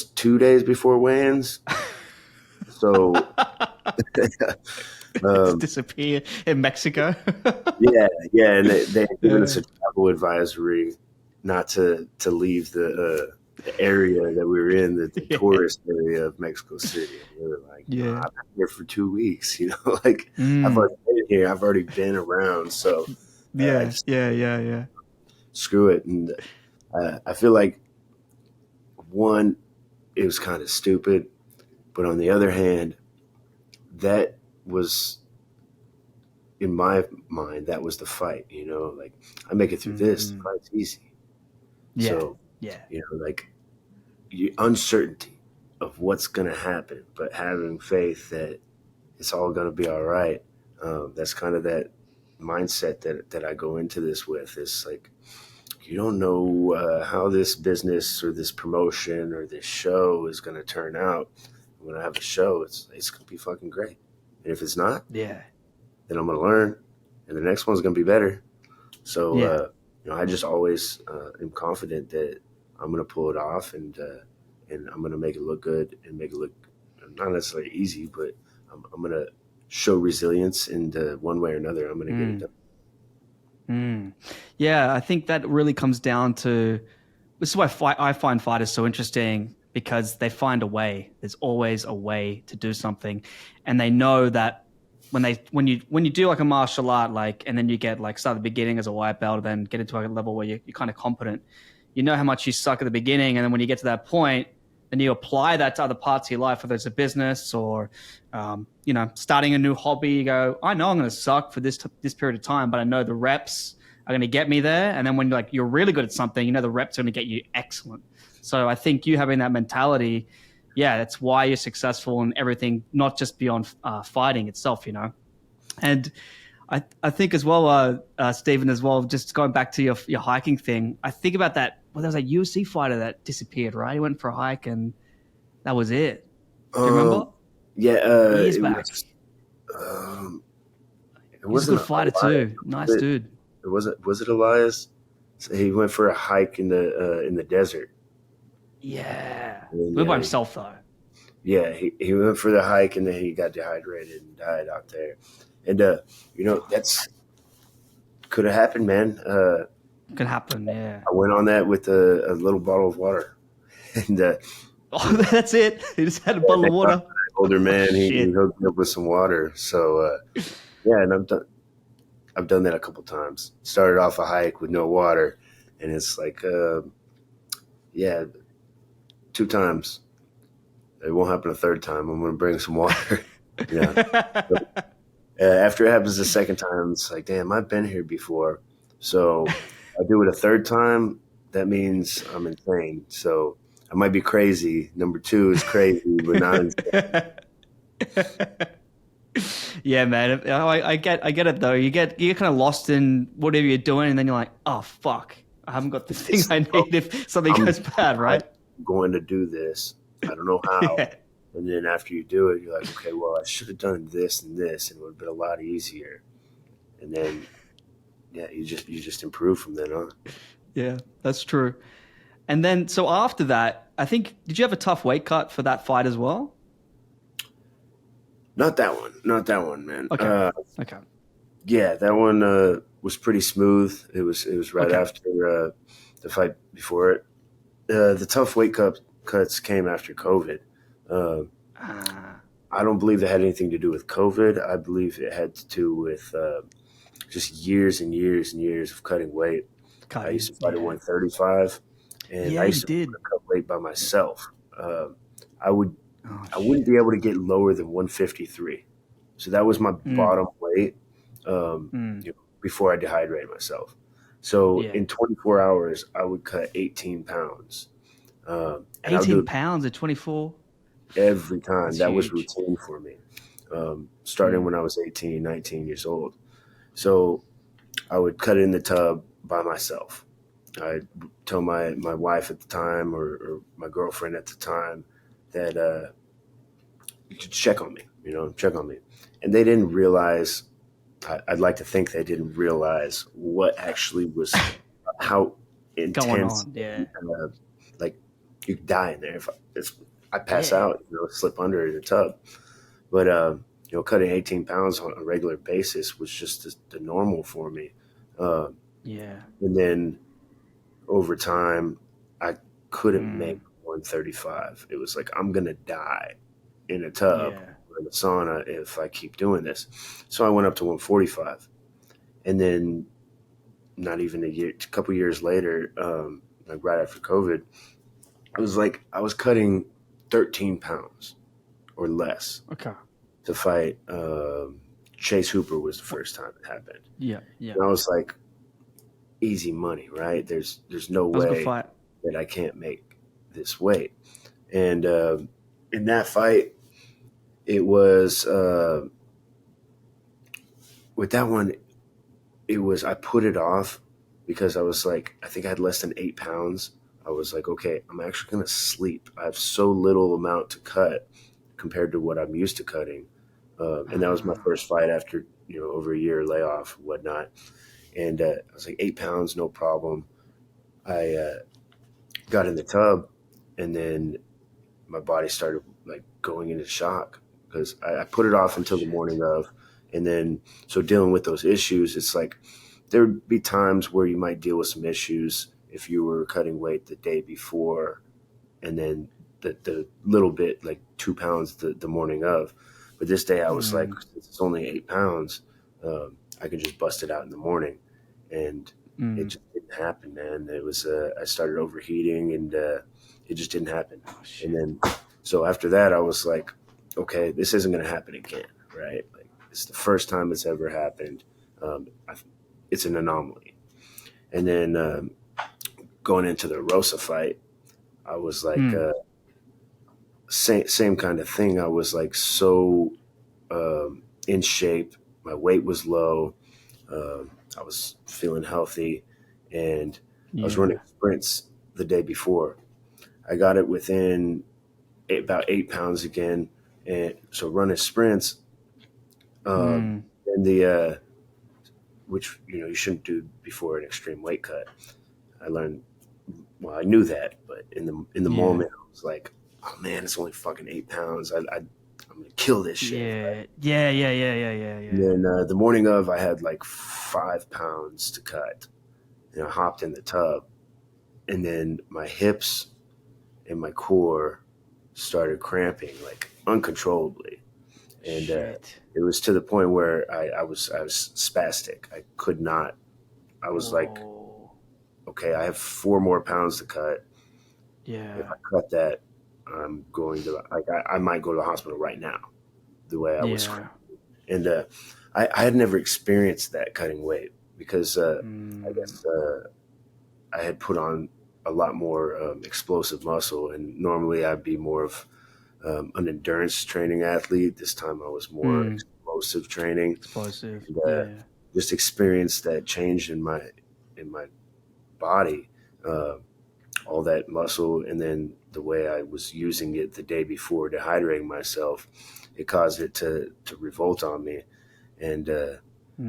S1: 2 days before weigh-ins. So
S2: disappear in Mexico.
S1: and they given us a travel advisory not to leave the area that we were in, the tourist area of Mexico City. And we were like, I've been here for 2 weeks, I've already been here, I've already been around, so screw it. And I feel like, one, it was kind of stupid, but on the other hand, that was, in my mind, that was the fight. I make it through this, the fight's easy. Uncertainty of what's going to happen, but having faith that it's all going to be all right. That's kind of that mindset that I go into this with. Is like, you don't know how this business or this promotion or this show is going to turn out. When I have a show, it's going to be fucking great. And if it's not, then I'm going to learn, and the next one's going to be better. So, I just always am confident that I'm going to pull it off, and I'm going to make it look good, and make it look not necessarily easy, but I'm going to show resilience, and one way or another, I'm going to get it done.
S2: Yeah, I think that really comes down to, this is why I find fighters so interesting, because they find a way. There's always a way to do something, and they know that when you do like a martial art, and then you get start at the beginning as a white belt, then get into a level where you're kind of competent. You know how much you suck at the beginning, and then when you get to that point, then you apply that to other parts of your life, whether it's a business or starting a new hobby. You go, I know I'm going to suck for this period of time, but I know the reps are going to get me there. And then when you're really good at something, the reps are going to get you excellent. So I think you having that mentality, that's why you're successful in everything, not just beyond fighting itself, And I think as well, Steven, as well, just going back to your hiking thing, I think about that. Well, there was a UFC fighter that disappeared, right? He went for a hike, and that was it. Do you remember?
S1: Yeah.
S2: Years back. He was a good fighter too. Nice dude.
S1: Was it Elias? So he went for a hike in the desert.
S2: Yeah. Went by himself though.
S1: Yeah, he went for the hike, and then he got dehydrated and died out there. And that's could have happened, man.
S2: Could happen, yeah.
S1: I went on that with a little bottle of water, and
S2: that's it. He just had a bottle of water.
S1: Older man, he hooked me up with some water. So and I've done that a couple times. Started off a hike with no water, and it's like 2 times. It won't happen a third time. I'm going to bring some water. After it happens the second time, it's like, damn, I've been here before. So I do it a third time, that means I'm insane. So I might be crazy. Number two is crazy, but not insane.
S2: Yeah, man. I get it though. You get kind of lost in whatever you're doing, and then you're like, oh fuck, I haven't got the thing
S1: It's,
S2: I need if something
S1: I'm
S2: goes bad,
S1: I'm
S2: right?
S1: going to do this. I don't know how.
S2: Yeah,
S1: And then after you do it, you're like, okay, well, I should have done this and this, and it would have been a lot easier. And then, yeah, you just improve from then on.
S2: yeah, that's true. And then so after that, I think did you have a tough weight cut for that fight as well?
S1: Not that one, man.
S2: Okay, okay,
S1: Yeah, that one was pretty smooth. It was right
S2: okay.
S1: after the fight before it. The tough cuts came after COVID. Uh,
S2: Ah,
S1: I don't believe it had anything to do with COVID. I believe it had to do with just years and years and years of cutting weight. I used
S2: cutting.
S1: to fight at
S2: Yeah,
S1: 135, and I
S2: yeah, you
S1: used to
S2: did.
S1: cut weight by myself. I would
S2: Oh
S1: I wouldn't
S2: shit.
S1: be able to get lower than 153. So that was my
S2: Mm,
S1: bottom weight
S2: mm,
S1: before I dehydrated myself. So
S2: yeah,
S1: in 24 hours, I would cut 18 pounds. And I would do
S2: 18
S1: it
S2: pounds at 24.
S1: every time.
S2: That's
S1: That was
S2: huge.
S1: routine for me, starting
S2: Mm,
S1: when I was 18, 19 years old. So I would cut it in the tub by myself. I'd tell my wife at the time or my girlfriend at the time that you could check on me, check on me. And they didn't realize, I'd like to think they didn't realize what actually was, how
S2: going
S1: intense,
S2: on. Yeah,
S1: like you could die in there. If I pass
S2: yeah,
S1: out, slip under in the tub. But, cutting 18 pounds on a regular basis was just the normal for me. Uh,
S2: yeah.
S1: and then over time, I couldn't make
S2: Mm,
S1: 135. It was like, I'm going to die in a tub
S2: yeah.
S1: or in a sauna if I keep doing this. So I went up to 145. And then, not even a couple years later, like right after COVID, it was like I was cutting 13 pounds or less
S2: Okay.
S1: to fight. Chase Hooper was the
S2: What?
S1: first time it happened.
S2: Yeah, yeah.
S1: And I was like, easy money, right? There's no
S2: That was a good
S1: way
S2: fight.
S1: that I can't make this weight. And in that fight, it was with that one. It was I put it off because I was like, I think I had less than 8 pounds. I was like, okay, I'm actually gonna sleep. I have so little amount to cut compared to what I'm used to cutting, and that was my
S2: Ah,
S1: first fight after over a year layoff and whatnot. And I was like 8 pounds, no problem. I got in the tub, and then my body started like going into shock because I put it off
S2: oh
S1: until the
S2: shit.
S1: morning of, and then so dealing with those issues, it's like there would be times where you might deal with some issues if you were cutting weight the day before, and then the little bit like 2 pounds the morning of. But this day I was like,
S2: Mm,
S1: it's only 8 pounds. I can just bust it out in the morning, and it
S2: mm.
S1: just didn't happen, man. It was I started overheating, and it just didn't happen.
S2: Oh
S1: And
S2: shit.
S1: then so after that, I was like, okay, this isn't going to happen again, right? Like it's the first time it's ever happened. I, it's an anomaly. And then going into the Rosa fight, I was like,
S2: Mm,
S1: same kind of thing. I was like so in shape. My weight was low. I was feeling healthy, and I was running
S2: yeah.
S1: sprints the day before. I got it within about 8 pounds again, and so running sprints.
S2: Mm,
S1: And the which you shouldn't do before an extreme weight cut. I learned. Well, I knew that, but in the
S2: yeah.
S1: moment, I was like, "Oh man, it's only fucking 8 pounds. I'm gonna kill this shit." Right?
S2: Yeah. Yeah. Yeah. Yeah. Yeah. Yeah.
S1: And
S2: Yeah.
S1: then the morning of, I had like 5 pounds to cut, and I hopped in the tub, and then my hips and my core started cramping like uncontrollably, and
S2: Shit.
S1: it was to the point where I was spastic. I could not. I was like,
S2: Whoa.
S1: okay, I have 4 more pounds to cut. If
S2: Yeah.
S1: I cut that, I'm going to like I might go to the hospital right now. The way I was,
S2: Yeah.
S1: and I had never experienced that cutting weight because I
S2: Mm,
S1: guess. I had put on a lot more explosive muscle, and normally I'd be more of an endurance training athlete. This time I was more
S2: Mm.
S1: explosive training,
S2: Explosive.
S1: and
S2: Yeah.
S1: just experienced that change in my body, uh, all that muscle, and then the way I was using it the day before, dehydrating myself, it caused it to revolt on me, and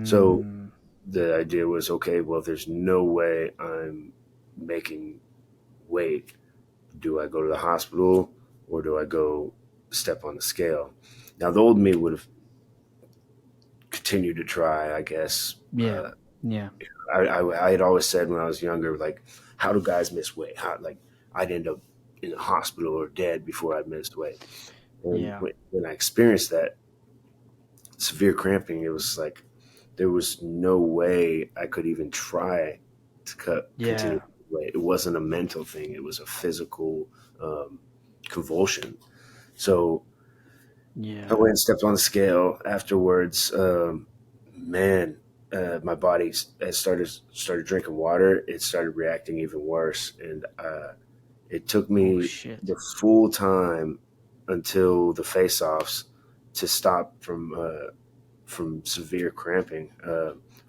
S1: so
S2: Mm.
S1: the idea was, okay, well, there's no way I'm making weight. Do I go to the hospital or do I go step on the scale? Now, the old me would have continued to try, I guess.
S2: Yeah. Yeah.
S1: I had always said when I was younger, like, how do guys miss weight? How, like, I'd end up in the hospital or dead before I missed weight. And
S2: Yeah.
S1: when I experienced that severe cramping, it was like there was no way I could even try to continue
S2: Yeah.
S1: weight. It wasn't a mental thing; it was a physical um, convulsion. So I
S2: Yeah.
S1: went and stepped on the scale afterwards. Man, my body has started drinking water. It started reacting even worse, and it took
S2: Oh
S1: me
S2: shit.
S1: the full time until the face-offs to stop from severe cramping.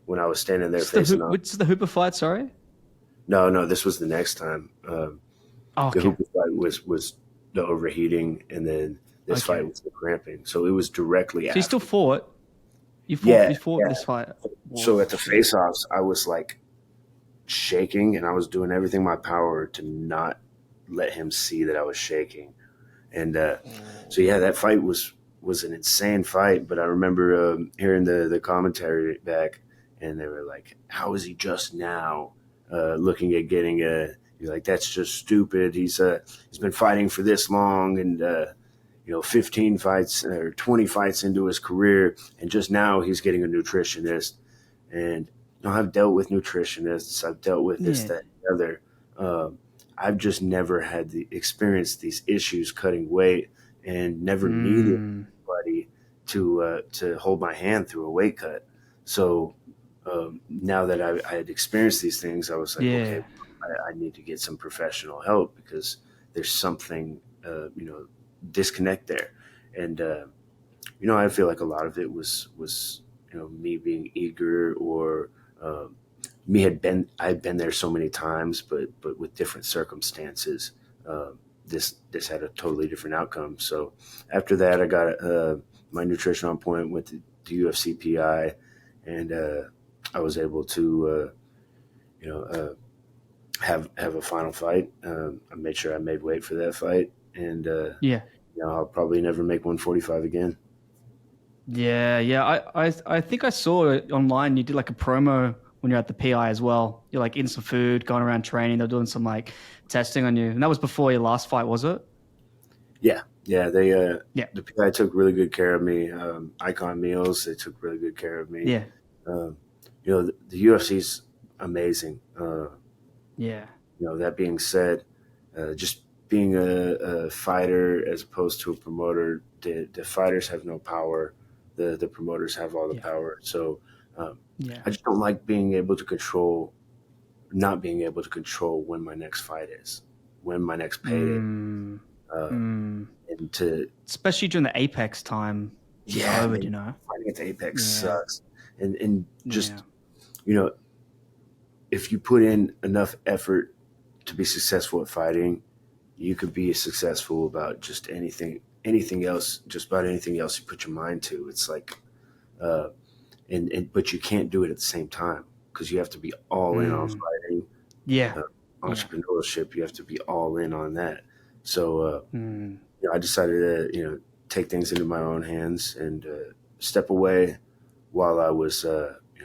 S1: When I was standing there
S2: It's the
S1: facing off.
S2: What's the Hooper fight? Sorry.
S1: No, no, this was the next time.
S2: Oh,
S1: The
S2: okay.
S1: Hooper fight was the overheating, and then this fight
S2: Okay.
S1: was the cramping. So it was directly
S2: So you still
S1: after.
S2: fought.
S1: Yeah,
S2: You fought
S1: yeah.
S2: this fight.
S1: So
S2: Oh
S1: at the
S2: shit.
S1: face-offs, I was like shaking, and I was doing everything in my power to not let him see that I was shaking. And so
S2: Oh.
S1: yeah, that fight was an insane fight. But I remember hearing the commentary back, and they were like, "How is he just now looking at getting a?" You're like, "That's just stupid. He's been fighting for this long, and 15 fights or 20 fights into his career, and just now he's getting a nutritionist." And I've dealt with nutritionists, I've dealt with this,
S2: Yeah.
S1: that, and the other. Um, I've just never had the experience these issues cutting weight, and never needed
S2: Mm.
S1: anybody to hold my hand through a weight cut. So now that I had experienced these things, I was like, okay,
S2: Yeah.
S1: I need to get some professional help because there's something disconnect there. And I feel like a lot of it was me being eager, or um, I'd been there so many times, but with different circumstances. This had a totally different outcome. So after that, I got my nutrition on point with the UFC PI, and I was able to have a final fight. I made sure I made weight for that fight, and
S2: Yeah.
S1: I'll probably never make 145 again.
S2: Yeah. Yeah. I think I saw it online. You did like a promo when you're at the PI as well. You're like eating some food, going around training. They're doing some like testing on you, and that was before your last fight, was it?
S1: Yeah, yeah. They
S2: Yeah.
S1: the PI took really good care of me. Icon Meals, they took really good care of me.
S2: Yeah.
S1: Um, the UFC's amazing.
S2: Yeah.
S1: That being said, just being a fighter as opposed to a promoter, the fighters have no power. The promoters have all the
S2: Yeah.
S1: power. So um,
S2: Yeah.
S1: I just don't like being able to control, not being able to control when my next fight is, when my next payday,
S2: Mm.
S1: uh,
S2: Mm.
S1: and to
S2: Especially during the Apex time with
S1: yeah,
S2: COVID,
S1: man,
S2: you know?
S1: fighting at the Apex
S2: Yeah.
S1: sucks. And
S2: Yeah.
S1: just you know, if you put in enough effort to be successful at fighting, you could be successful about just anything else, just about anything else you put your mind to. It's like, uh, and but you can't do it at the same time because you have to be all in on
S2: Mm.
S1: fighting,
S2: Yeah.
S1: uh,
S2: Yeah.
S1: entrepreneurship. You have to be all in on that. So
S2: Mm.
S1: I decided to take things into my own hands and step away while I was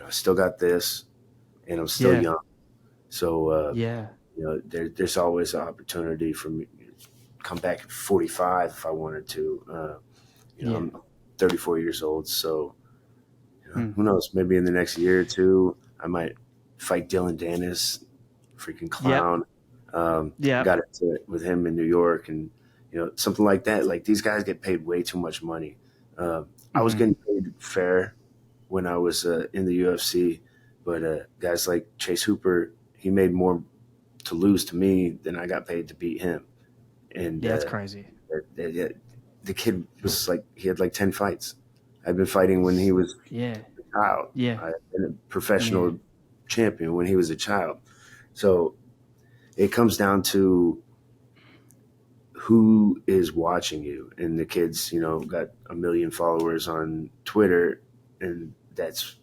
S1: I still got this and I'm still
S2: Yeah.
S1: young. So
S2: Yeah.
S1: there's always an opportunity for me to come back at 45 if I wanted to.
S2: Yeah.
S1: I'm 34 years old, so
S2: Mm.
S1: who knows? Maybe in the next year or two, I might fight Dillon Danis, freaking
S2: Yep.
S1: clown. I got
S2: Yep.
S1: into it with him in New York, and something like that. Like these guys get paid way too much money. I was
S2: Mm-hmm.
S1: getting paid fair when I was in the UFC, but guys like Chase Hooper, he made more to lose to me than I got paid to beat him. And
S2: Yeah, it's crazy.
S1: the kid was like, he had like 10 fights. I'd been fighting when he was
S2: Yeah,
S1: a child.
S2: yeah,
S1: I'd been a
S2: yeah,
S1: professional champion when he was a child. So it comes down to who is watching you. And the kids, got 1 million followers on Twitter, and that's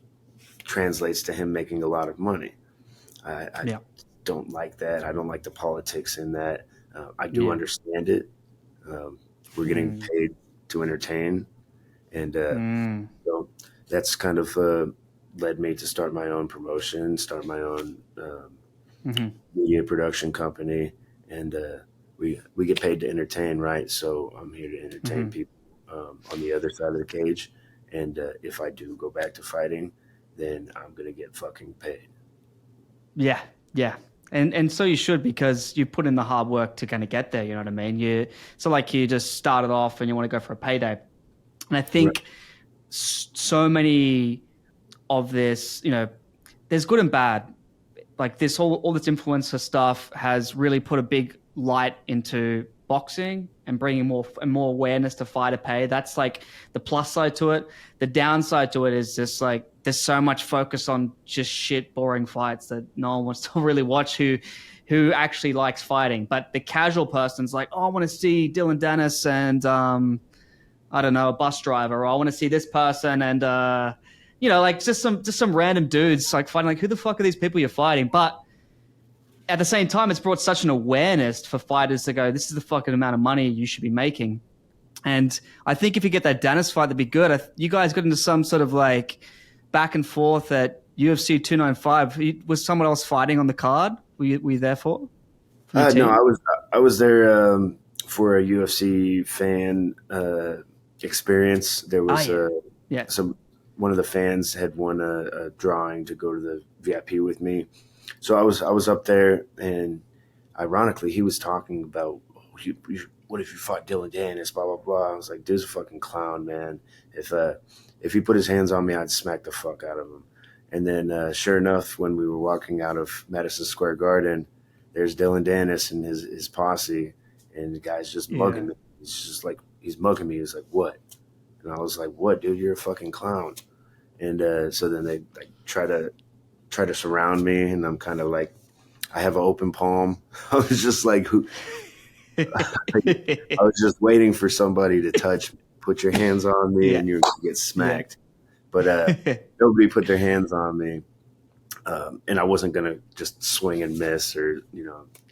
S1: translates to him making a lot of money. I
S2: yeah,
S1: don't like that. I don't like the politics in that. I do
S2: yeah.
S1: understand it. We're getting
S2: Mm,
S1: paid to entertain, and
S2: mm,
S1: so that's kind of led me to start my own promotion, start my own
S2: mm-hmm,
S1: media production company, and we get paid to entertain, right? So I'm here to entertain
S2: mm-hmm.
S1: people on the other side of the cage, and if I do go back to fighting, then I'm gonna get fucking paid.
S2: Yeah, yeah. And so you should, because you put in the hard work to kind of get there, you know what I mean? So like you just started off and you want to go for a payday. And I
S1: Right.
S2: think so many of this, there's good and bad. Like this whole all this influencer stuff has really put a big light into boxing and bringing more awareness to fighter pay. That's like the plus side to it. The downside to it is just like there's so much focus on just shit boring fights that no one wants to really watch who actually likes fighting. But the casual person's like, oh, I want to see Dillon Danis and I don't know, a bus driver, or I want to see this person and like just some random dudes like fighting. Like, who the fuck are these people you're fighting? But at the same time, it's brought such an awareness for fighters to go, this is the fucking amount of money you should be making. And I think if you get that Danis fight, that'd be good. You guys got into some sort of like back and forth at UFC 295. Was someone else fighting on the card? Were you there from your
S1: No,
S2: team?
S1: I was there for a UFC fan experience. There
S2: Ah,
S1: was
S2: yeah. Yeah.
S1: some one of the fans had won a drawing to go to the VIP with me, so I was up there, and ironically, he was talking about, what if you fought Dillon Danis, blah blah blah. I was like, dude's a fucking clown, man. If he put his hands on me, I'd smack the fuck out of him. And then, sure enough, when we were walking out of Madison Square Garden, there's Dillon Danis and his posse, and the guy's just
S2: Yeah.
S1: mugging me. He's just like, he's mugging me. He's like, what? And I was like, what, dude? You're a fucking clown. And so then they like try to surround me, and I'm kind of like, I have an open palm. I was just like, who? I was just waiting for somebody to touch me. Put your hands on me,
S2: Yeah.
S1: and you're gonna get
S2: Yeah.
S1: smacked. But nobody put their hands on me, and I wasn't gonna just swing and miss or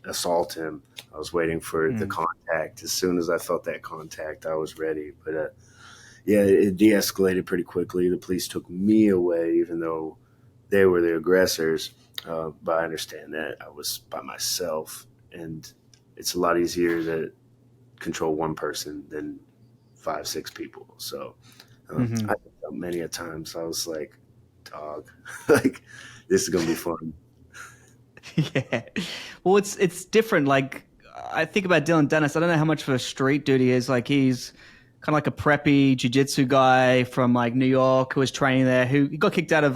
S1: assault him. I was waiting for the
S2: Mm.
S1: contact. As soon as I felt that contact, I was ready. But yeah, it de-escalated pretty quickly. The police took me away, even though they were the aggressors. But I understand that I was by myself, and it's a lot easier to control one person than 5, 6 people. So
S2: Hmm.
S1: I felt many a times I was like, dog, like this is gonna be fun.
S2: Yeah. Well, it's different. Like I think about Dillon Danis. I don't know how much of a street dude he is. Like he's kind of like a preppy jiu-jitsu guy from like New York who was training there. Who he got kicked out of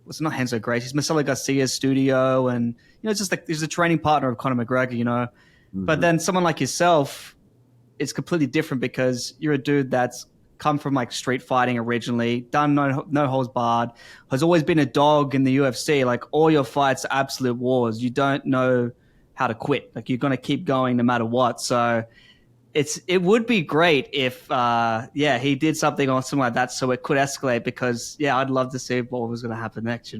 S2: was not Hanzo Gracie's, Marcelo Garcia's studio, and it's just like he's a training partner of Conor McGregor. But
S1: Hmm.
S2: then someone like yourself, it's completely different because you're a dude that's come from like street fighting originally, done no holds barred, has always been a dog in the UFC. Like all your fights are absolute wars. You don't know how to quit. Like you're gonna keep going no matter what. So it would be great if he did something or something like that so it could escalate, because I'd love to see what was gonna happen next.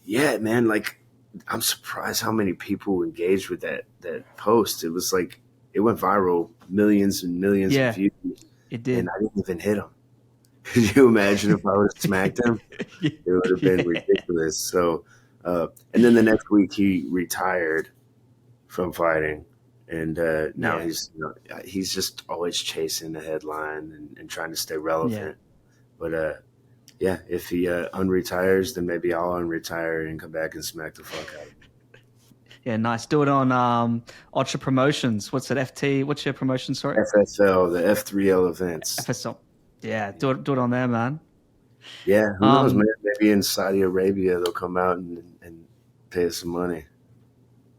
S1: Yeah, man. Like I'm surprised how many people engaged with that post. It was like it went viral, millions and millions of
S2: Yeah,
S1: views,
S2: it
S1: and
S2: did.
S1: I didn't even hit him. Could you imagine if I would have smacked him? It would have been
S2: Yeah.
S1: ridiculous. So, and then the next week he retired from fighting, and now
S2: Yeah.
S1: he's just always chasing the headline and trying to stay
S2: Yeah.
S1: relevant. But yeah, if he unretires, then maybe I'll unretire and come back and smack the fuck out of him.
S2: Yeah, nice. Do it on Ultra Promotions. What's it? FT? What's your promotion? Sorry,
S1: FSL, the F3L events.
S2: FSL. Yeah, do it on there, man.
S1: Yeah, who knows,
S2: Um,
S1: man? Maybe in Saudi Arabia they'll come out and pay us some money.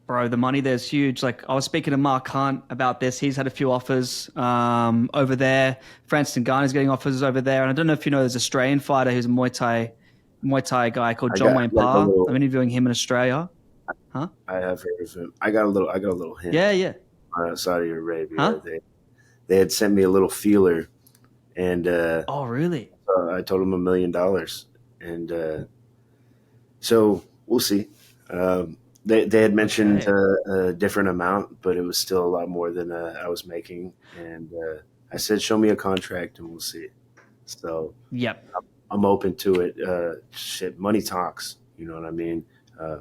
S2: Bro, the money there's huge. Like I was speaking to Mark Hunt about this. He's had a few offers over there. Francis Ngannou's getting offers over there. And I don't know if you know, there's an Australian fighter who's a Muay Thai guy called
S1: I
S2: John
S1: got
S2: Wayne
S1: like a
S2: Parr. I'm
S1: little.
S2: interviewing him in Australia. Huh?
S1: I have heard of him. I got a little
S2: Yeah,
S1: hint.
S2: yeah.
S1: Saudi Arabia.
S2: Huh?
S1: They had sent me a little feeler, and
S2: Oh, really?
S1: I told them $1 million, and so we'll see. They had mentioned
S2: Okay.
S1: a different amount, but it was still a lot more than I was making, and I said, "Show me a contract, and we'll see." So
S2: Yep.
S1: I'm open to it. Shit, money talks. You know what I mean? Uh,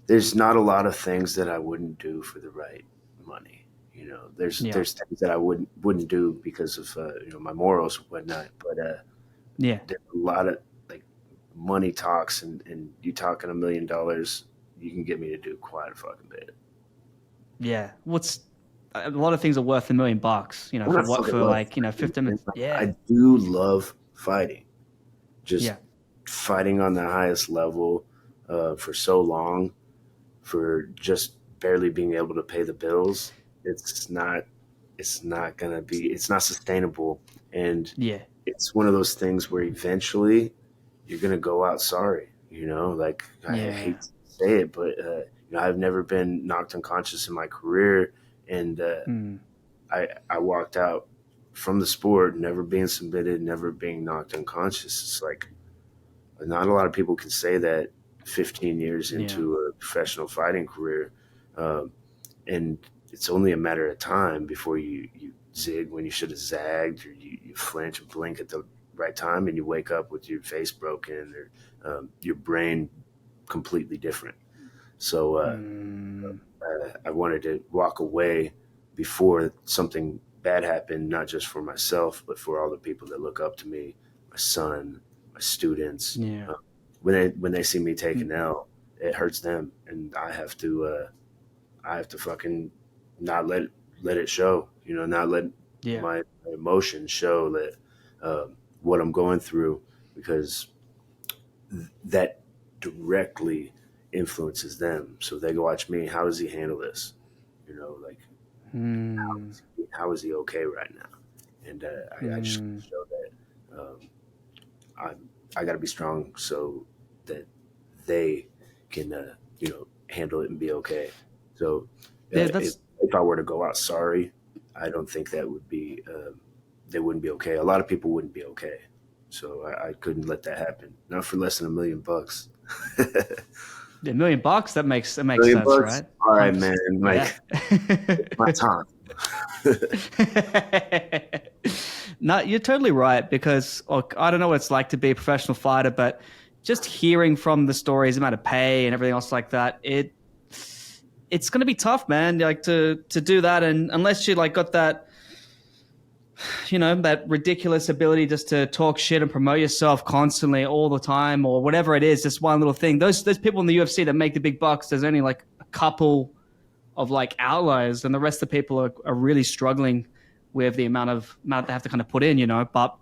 S1: there's not a lot of things that I wouldn't do for the right money. You know,
S2: Yeah.
S1: there's things that I wouldn't do because of my morals and whatnot. But
S2: Yeah.
S1: there's a lot of like money talks, and you talking $1 million, you can get me to do quite a fucking bit.
S2: Yeah. What's a lot of things are worth $1 million,
S1: I'm
S2: for
S1: not
S2: what,
S1: fucking
S2: for
S1: love
S2: like,
S1: fighting,
S2: 15
S1: man.
S2: minutes. Yeah.
S1: I do love fighting. Just
S2: Yeah.
S1: fighting on the highest level for so long, for just barely being able to pay the bills. It's not. It's not gonna be. It's not sustainable, and
S2: Yeah.
S1: it's one of those things where eventually you're gonna go out sorry. Like I
S2: Yeah.
S1: hate to say it, but I've never been knocked unconscious in my career, and
S2: Mm.
S1: I walked out from the sport never being submitted, never being knocked unconscious. It's like not a lot of people can say that 15 years
S2: Yeah.
S1: into a professional fighting career, um, and it's only a matter of time before you zig when you should have zagged, or you flinch and blink at the right time, and you wake up with your face broken, or your brain completely different. So
S2: Mm.
S1: I wanted to walk away before something bad happened, not just for myself, but for all the people that look up to me, my son, my students.
S2: Yeah.
S1: Uh, when they see me take
S2: Mm.
S1: an L, it hurts them, and I have to fucking not let it show. Not let
S2: Yeah.
S1: my emotions show that what I'm going through, because that directly influences them. So they go watch me. How does he handle this? Like
S2: Mm.
S1: how is he okay right now? And I just
S2: Mm.
S1: show that I I got to be strong so that they can handle it and be okay. So
S2: Yeah,
S1: if
S2: that's
S1: if I were to go out sorry, I don't think that would be they wouldn't be okay. A lot of people wouldn't be okay. So I couldn't let that happen. Not for less than $1 million.
S2: $1 million. That makes
S1: million
S2: sense,
S1: bucks.
S2: right?
S1: All right,
S2: 100%.
S1: man.
S2: Yeah.
S1: Like it's my time.
S2: No, you're totally right, because look, I don't know what it's like to be a professional fighter, but just hearing from the stories, the amount of pay and everything else like that, it's going to be tough, man. Like to do that, and unless you like got that, that ridiculous ability just to talk shit and promote yourself constantly all the time, or whatever it is, just one little thing. Those people in the UFC that make the big bucks, there's only like a couple of like outliers, and the rest of the people are really struggling with the amount they have to kind of put in. But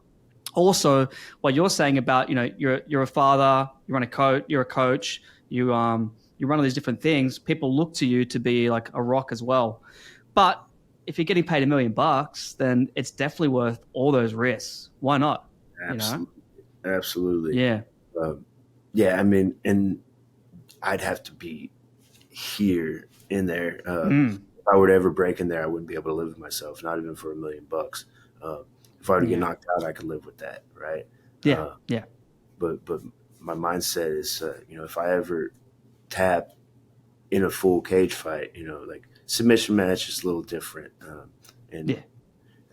S2: also what you're saying about, you're a father, you're a coach, you run all these different things. People look to you to be like a rock as well. But if you're getting paid $1 million, then it's definitely worth all those risks. Why not? You know?
S1: Absolutely. Absolutely.
S2: Yeah.
S1: Um, yeah, I mean, and I'd have to be here in there.
S2: Mm.
S1: If I were to ever break in there, I wouldn't be able to live with myself, not even for $1 million. If I were to get
S2: Yeah.
S1: knocked out, I could live with that, right?
S2: Yeah.
S1: Uh,
S2: Yeah.
S1: but my mindset is, if I ever tap in a full cage fight, like submission match is a little different, and
S2: Yeah.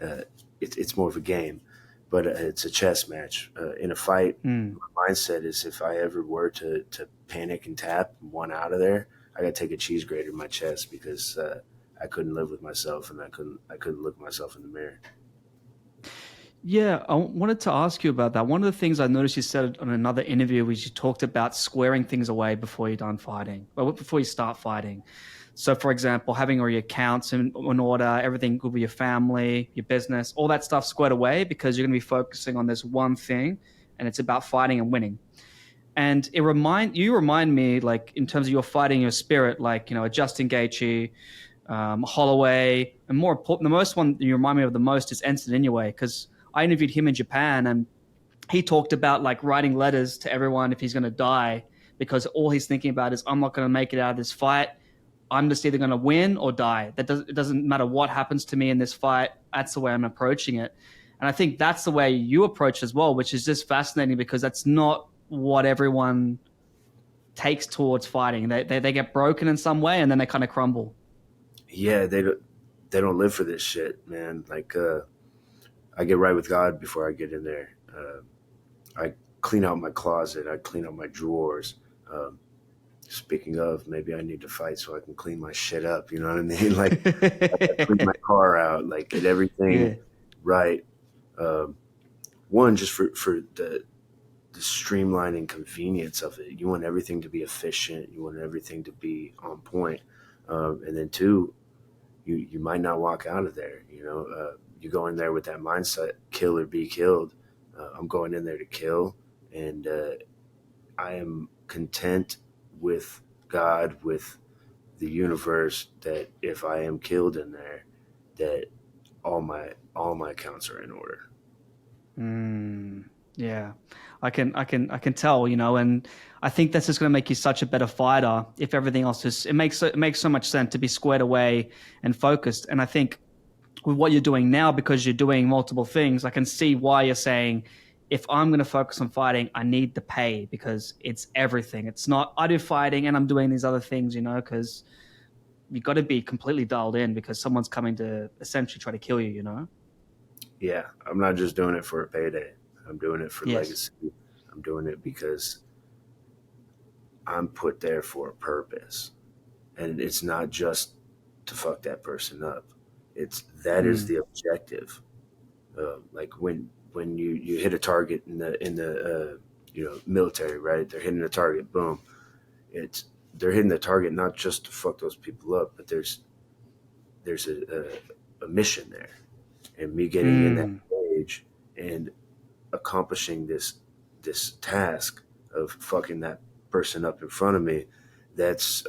S1: uh, it's more of a game, but it's a chess match. In a fight,
S2: Mm.
S1: my mindset is if I ever were to panic and tap one out of there, I got to take a cheese grater in my chest, because I couldn't live with myself, and I couldn't look myself in the mirror.
S2: Yeah, I wanted to ask you about that. One of the things I noticed you said on another interview was you talked about squaring things away before you're done fighting, or before you start fighting. So, for example, having all your accounts in order, everything good with your family, your business, all that stuff squared away, because you're going to be focusing on this one thing, and it's about fighting and winning. And you remind me, like, in terms of your fighting, your spirit, like, a Justin Gaethje, Holloway, and more important, the most one you remind me of the most is Enson Inoue, because I interviewed him in Japan, and he talked about like writing letters to everyone if he's going to die, because all he's thinking about is, I'm not going to make it out of this fight. I'm just either going to win or die. It doesn't matter what happens to me in this fight. That's the way I'm approaching it. And I think that's the way you approach as well, which is just fascinating, because that's not what everyone takes towards fighting. They get broken in some way and then they kind of crumble.
S1: Yeah, they don't live for this shit, man. Like I get right with God before I get in there. I clean out my closet. I clean out my drawers. Um, Speaking of, maybe I need to fight so I can clean my shit up. You know what I mean? Like I clean my car out, like get everything
S2: Yeah.
S1: right. Um, One, just for the streamlining convenience of it. You want everything to be efficient. You want everything to be on point. And then two, you might not walk out of there. You go in there with that mindset, kill or be killed. I'm going in there to kill, and I am content with God, with the universe, that if I am killed in there, that all my accounts are in order.
S2: Mm, yeah, I can tell, and I think that's just going to make you such a better fighter if everything else is. It makes so much sense to be squared away and focused. And I think with what you're doing now, because you're doing multiple things, I can see why you're saying, if I'm going to focus on fighting, I need the pay, because it's everything. It's not, I do fighting and I'm doing these other things, because you got to be completely dialed in, because someone's coming to essentially try to kill you.
S1: Yeah, I'm not just doing it for a payday. I'm doing it for
S2: Yes.
S1: legacy. I'm doing it because I'm put there for a purpose. And it's not just to fuck that person up. That is
S2: Mm,
S1: the objective. Like when you hit a target in the military, right? They're hitting a target, boom. It's They're hitting the target not just to fuck those people up, but there's a mission there. And me getting in that
S2: mm,
S1: stage and accomplishing this task of fucking that person up in front of me, that's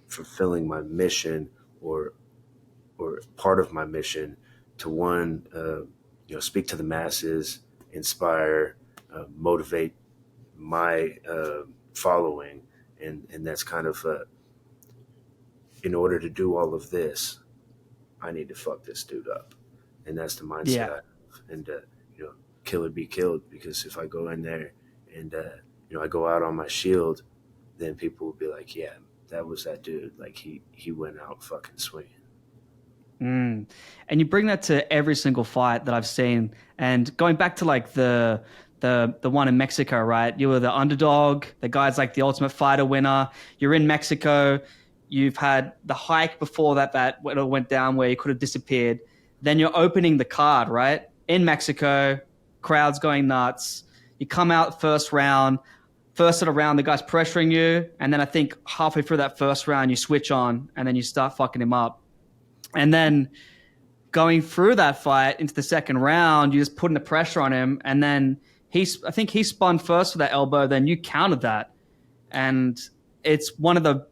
S1: fulfilling my mission, or part of my mission, to one, speak to the masses, inspire, motivate my following, and that's kind of in order to do all of this, I need to fuck this dude up, and that's the mindset
S2: yeah.
S1: I have, and you know, kill or be killed. Because if I go in there and I go out on my shield, then people will be like, yeah, that was that dude. Like he went out fucking swinging.
S2: Mm. And you bring that to every single fight that I've seen. And going back to like the one in Mexico, right? You were the underdog. The guy's like the Ultimate Fighter winner. You're in Mexico. You've had the hike before that went down, where you could have disappeared. Then you're opening the card, right? In Mexico, crowds going nuts. You come out first round. First of the round, the guy's pressuring you, and then I think halfway through that first round, you switch on, and then you start fucking him up. And then going through that fight into the second round, you just putting the pressure on him. And then I think he spun first for that elbow, then you countered that. And it's one of the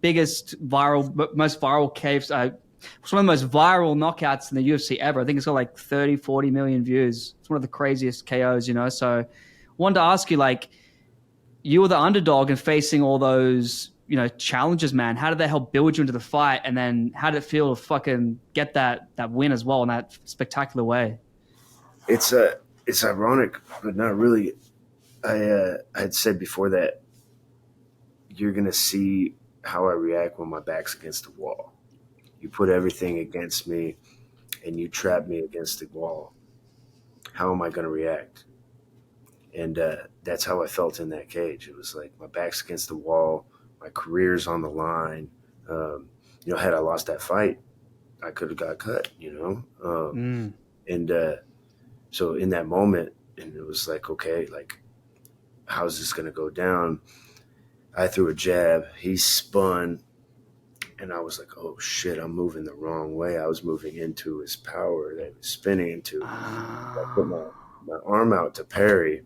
S2: most viral caves. It's one of the most viral knockouts in the UFC ever. I think it's got like 30, 40 million views. It's one of the craziest KOs. So I wanted to ask you, like, you were the underdog and facing all those challenges, man. How did that help build you into the fight, and then how did it feel to fucking get that win as well in that spectacular way?
S1: It's ironic, but not really. I had said before that you're gonna see how I react when my back's against the wall. You put everything against me and you trap me against the wall. How am I gonna react? And that's how I felt in that cage. It was like my back's against the wall, my career's on the line. Had I lost that fight, I could have got cut.
S2: Mm.
S1: And so in that moment, and it was like, okay, like, how's this gonna go down? I threw a jab, he spun, and I was like, oh shit, I'm moving the wrong way. I was moving into his power that he was spinning into. I put
S2: Ah.
S1: my arm out to parry,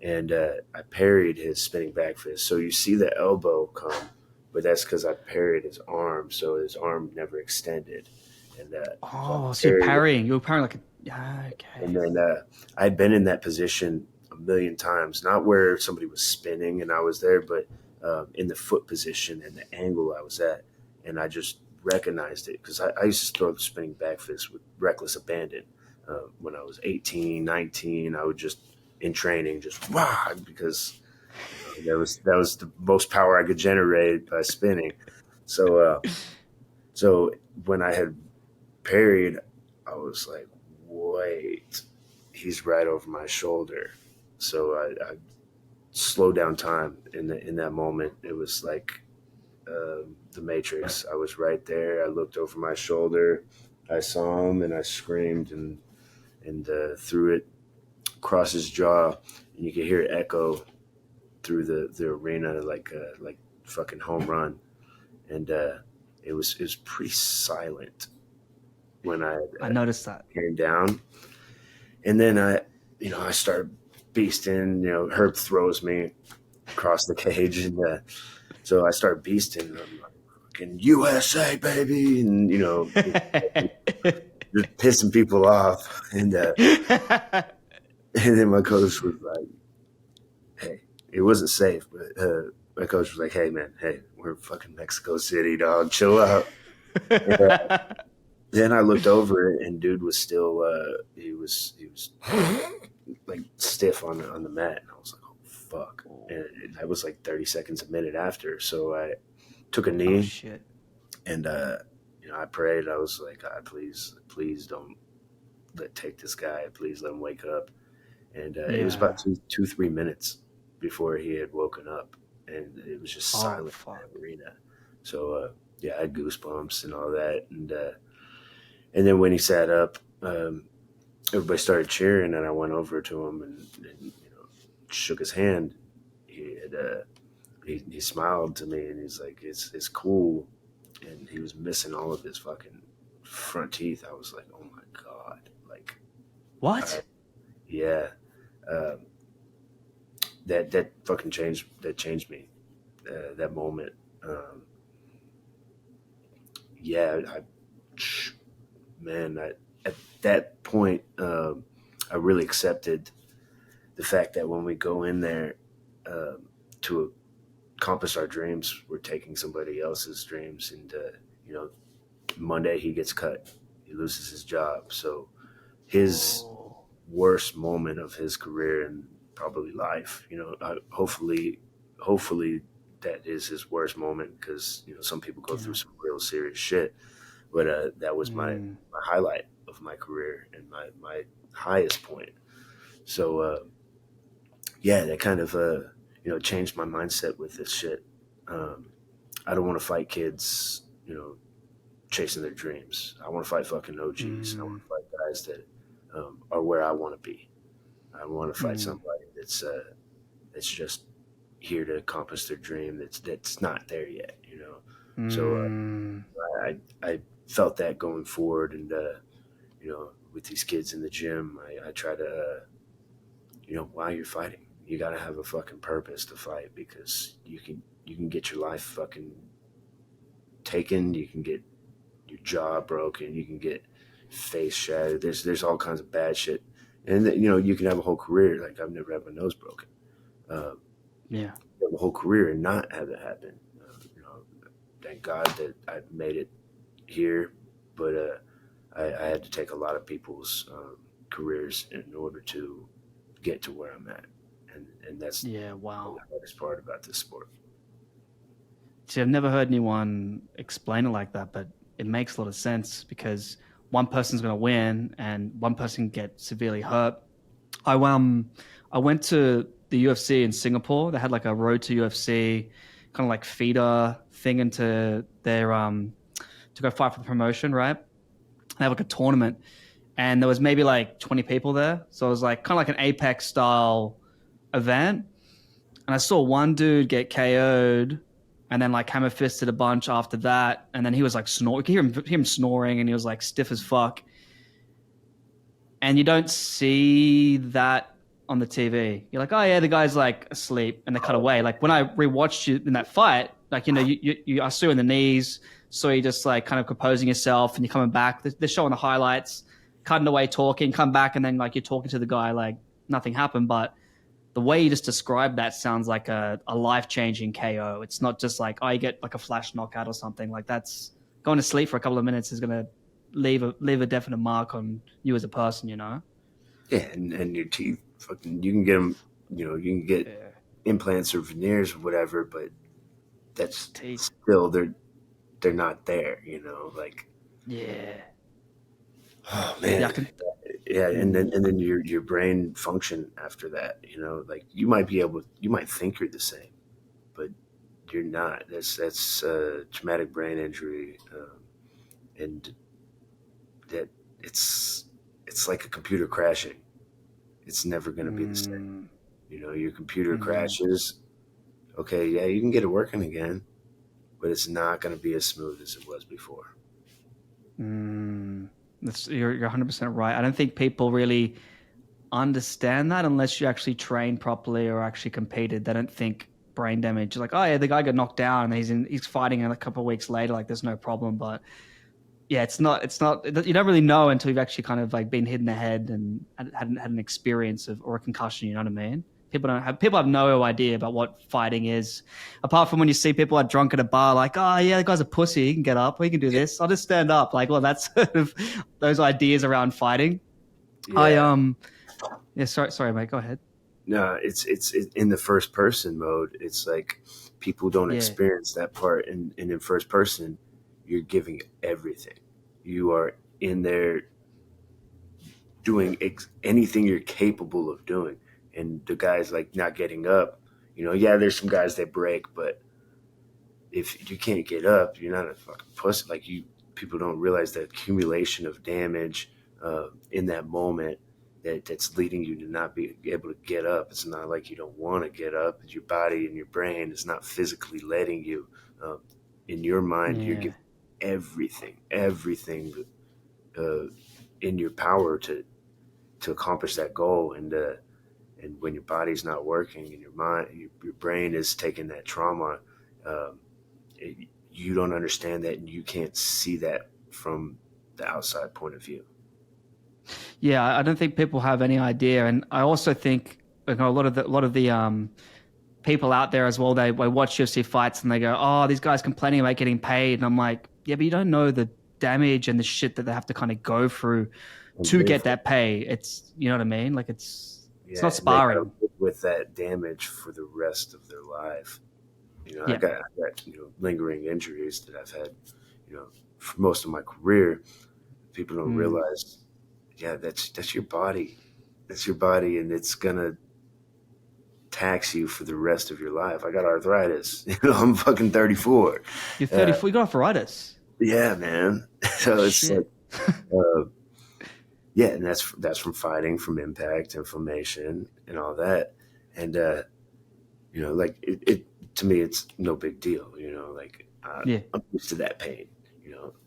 S1: and I parried his spinning back fist. So you see the elbow come, but that's because I parried his arm, so his arm never extended. And so I
S2: Oh, so you're
S1: parried it,
S2: parrying. You're parrying like a. Yeah,
S1: and
S2: okay.
S1: then I'd been in that position a million times, not where somebody was spinning and I was there, but in the foot position and the angle I was at, and I just recognized it because I used to throw the spinning back fist with reckless abandon. When I was 18, 19, I would just in training just wow because that was the most power I could generate by spinning. So so when I had parried, I was like, wait, he's right over my shoulder. So I slowed down time in that moment. It was like the Matrix. I was right there. I looked over my shoulder. I saw him and I screamed and threw it across his jaw, and you could hear it echo through the arena like fucking home run. And it was pretty silent when I
S2: I noticed that.
S1: came down, and then I started beasting. Herb throws me across the cage, and so I start beasting. And I'm like, "Fucking USA, baby!" And just pissing people off. And then my coach was like, "Hey, it wasn't safe, but my coach was like, "Hey, man, hey, we're in fucking Mexico City, dog. Chill out." And, then I looked over and dude was still he was like stiff on the mat, and I was like, "Oh fuck!" And that was like 30 seconds a minute after. So I took a
S2: Oh
S1: knee
S2: shit.
S1: and I prayed. I was like, "God, please don't take this guy. Please let him wake up." And it was about
S2: Yeah.
S1: 2-3 minutes before he had woken up, and it was just
S2: Oh
S1: silent in
S2: fuck.
S1: that arena. So yeah, I had goosebumps and all that, and then when he sat up, everybody started cheering, and I went over to him and shook his hand. He had he smiled to me, and he's like, "It's cool," and he was missing all of his fucking front teeth. I was like, "Oh my god!" Like, I,
S2: What?
S1: yeah, um, that fucking changed me. That moment, um, yeah, man, at that point, I really accepted the fact that when we go in there to accomplish our dreams, we're taking somebody else's dreams. And you know, Monday he gets cut, he loses his job. So his
S2: Oh.
S1: worst moment of his career and probably life, hopefully that is his worst moment because some people go through
S2: Yeah.
S1: some real serious shit. But that was
S2: Mm.
S1: my highlight of my career and my highest point. So yeah, that kind of changed my mindset with this shit. Um, I don't want to fight kids, chasing their dreams. I want to fight fucking OGs. I want
S2: Mm.
S1: to fight guys that are where I want to be. I want to fight
S2: Mm.
S1: somebody that's just here to accomplish their dream. That's not there yet. So
S2: Mm.
S1: I felt that going forward, and with these kids in the gym, I try to while you're fighting, you got to have a fucking purpose to fight because you can get your life fucking taken, you can get your jaw broken, you can get face shattered. There's all kinds of bad shit, and you can have a whole career. Like I've never had my nose broken. Um,
S2: Yeah.
S1: have a whole career and not have it happen. Thank God that I made it here, but I had to take a lot of people's careers in order to get to where I'm at, and that's
S2: Yeah.
S1: the
S2: Wow.
S1: hardest part about this sport.
S2: See, I've never heard anyone explain it like that, but it makes a lot of sense because one person's going to win and one person get severely hurt. I um I went to the UFC in Singapore. They had like a road to UFC kind of like feeder thing into their to go fight for the promotion, right? They have like a tournament, and there was maybe like 20 people there, so it was like kind of like an Apex style event. And I saw one dude get KO'd and then like hammer fisted a bunch after that. And then he was like snoring. You could hear him snoring and he was like stiff as fuck. And you don't see that. on the TV. You're like, oh yeah, the guy's like asleep, and they cut away. Like when I rewatched you in that fight, like I saw you in the knees, saw you just like kind of composing yourself, and you're coming back. They're showing the highlights, cutting away, talking, come back, and then like you're talking to the guy like nothing happened. But the way you just described that sounds like a life changing KO. It's not just like, oh, you get like a flash knockout or something. Like that's going to sleep for a couple of minutes is gonna leave a definite mark on you as a person.
S1: Yeah, and your teeth, fucking, you can get them. You can get
S2: Yeah.
S1: implants or veneers or whatever, but that's
S2: Teeth.
S1: still they're not there. Like,
S2: Yeah.
S1: oh
S2: Yeah.
S1: man, yeah, and then your brain function after that. Like you might think you're the same, but you're not. That's traumatic brain injury, and that it's like a computer crashing. It's never going to be the same.
S2: Mm,
S1: Your computer
S2: mm,
S1: crashes. Okay, yeah, you can get it working again, but it's not going to be as smooth as it was before.
S2: mm. You're 100% right. I don't think people really understand that unless you actually train properly or actually competed. They don't think brain damage. Like, oh yeah, the guy got knocked down and he's fighting, and a couple of weeks later, like there's no problem. But yeah, it's not. You don't really know until you've actually kind of like been hit in the head and had an experience of or a concussion. You know what I mean? People have no idea about what fighting is, apart from when you see people are drunk at a bar, like, oh yeah, the guy's a pussy. He can get up. He can do this. I'll just stand up. Like, well, that's sort of those ideas around fighting. I
S1: Yeah,
S2: Yeah, sorry, mate. Go ahead.
S1: no, it's in the first person mode. It's like people don't
S2: Yeah,
S1: experience that part, and in first person, you're giving everything. You are in there doing anything you're capable of doing, and the guys like not getting up. Yeah, there's some guys that break, but if you can't get up, you're not a fucking pussy. Like people don't realize the accumulation of damage in that moment that's leading you to not be able to get up. It's not like you don't want to get up. Your body and your brain is not physically letting you. Um, in your mind, you're
S2: yeah,
S1: giving everything uh, in your power to accomplish that goal. And when your body's not working and your mind, your brain is taking that trauma. Um, you don't understand that, and you can't see that from the outside point of view.
S2: yeah. I don't think people have any idea, and I also think a lot of the people out there as well. They watch UFC fights and they go, "Oh, these guys complaining about getting paid," and I'm like, "Yeah, but you don't know the damage and the shit that they have to kind of go through
S1: And
S2: to
S1: live
S2: get
S1: with,
S2: that pay." You know what I mean? Like it's
S1: yeah,
S2: not
S1: and they got to
S2: sparring.
S1: live with that damage for the rest of their life.
S2: Yeah,
S1: I got lingering injuries that I've had, for most of my career. People don't
S2: mm.
S1: realize, yeah, that's your body. That's your body, and it's gonna tax you for the rest of your life. I got arthritis. I'm fucking 34.
S2: You're
S1: Uh,
S2: 34. You got arthritis.
S1: yeah, man. So it's like,
S2: Shit.
S1: uh, yeah, and that's from fighting, from impact, inflammation, and all that. And like it to me, it's no big deal. Like
S2: Yeah,
S1: I'm used to that pain.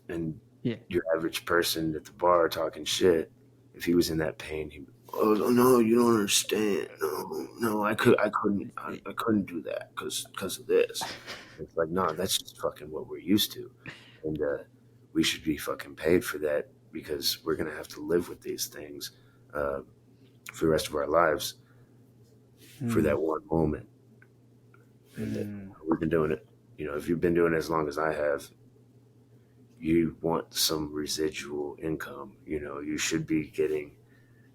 S1: And
S2: yeah.
S1: your average person at the bar talking shit, if he was in that pain, he would, oh no, you don't understand. No, no, I couldn't do that because of this. It's like, no, that's just fucking what we're used to, and we should be fucking paid for that because we're gonna have to live with these things uh, for the rest of our lives for
S2: Mm,
S1: that one moment. And
S2: mm.
S1: we've been doing it. If you've been doing it as long as I have, you want some residual income. You should be getting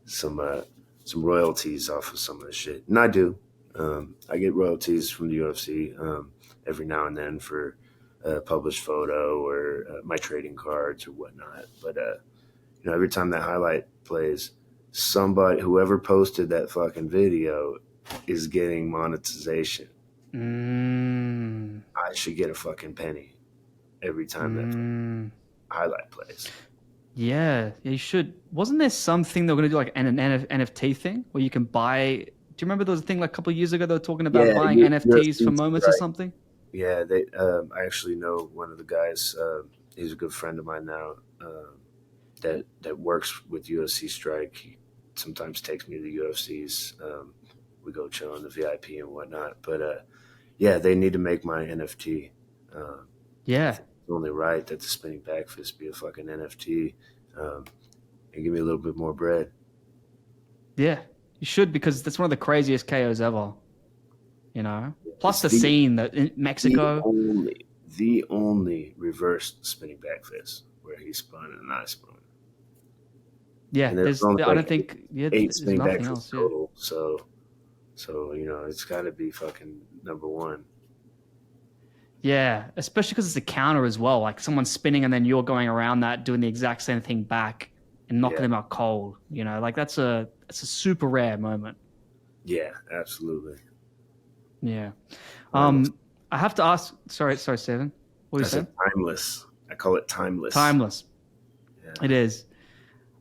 S1: some some royalties off of some of the shit, and I do. I get royalties from the UFC every now and then for a published photo or my trading cards or whatnot. But every time that highlight plays, whoever posted that fucking video, is getting monetization.
S2: Mm,
S1: I should get a fucking penny every time that
S2: mm.
S1: highlight plays.
S2: Yeah, you should. Wasn't there something they were going to do like an NFT thing where you can buy? Do you remember there was a thing like a couple of years ago they were talking about
S1: Yeah,
S2: buying NFTs for
S1: UFC's
S2: moments or
S1: right.
S2: something?
S1: Yeah, they. I actually know one of the guys. He's a good friend of mine now. That works with UFC Strike. sometimes takes me to the UFCs. We go chill in the VIP and whatnot. But yeah, they need to make my NFT. I
S2: Yeah.
S1: think it's only right that the spinning back fist be a fucking NFT, um, and give me a little bit more bread.
S2: Yeah. You should, because that's one of the craziest KOs ever, you know? Plus
S1: It's
S2: the scene that in Mexico.
S1: the only reverse spinning back fist where he spun and I spun.
S2: Yeah,
S1: And there's only
S2: I don't
S1: like
S2: think, yeah,
S1: eight
S2: there's
S1: spinning back
S2: nothing
S1: fists
S2: else. Yeah.
S1: total. So it's got to be fucking number one.
S2: Yeah. Especially because it's a counter as well. Like someone spinning and then you're going around that, doing the exact same thing back and knocking
S1: Yeah,
S2: them out cold, you know? Like that's a super rare moment.
S1: yeah, absolutely.
S2: Yeah.
S1: Timeless.
S2: I have to ask, sorry, Steven. What were you
S1: I said
S2: saying?
S1: timeless. I call it timeless.
S2: Timeless.
S1: Yeah.
S2: It is.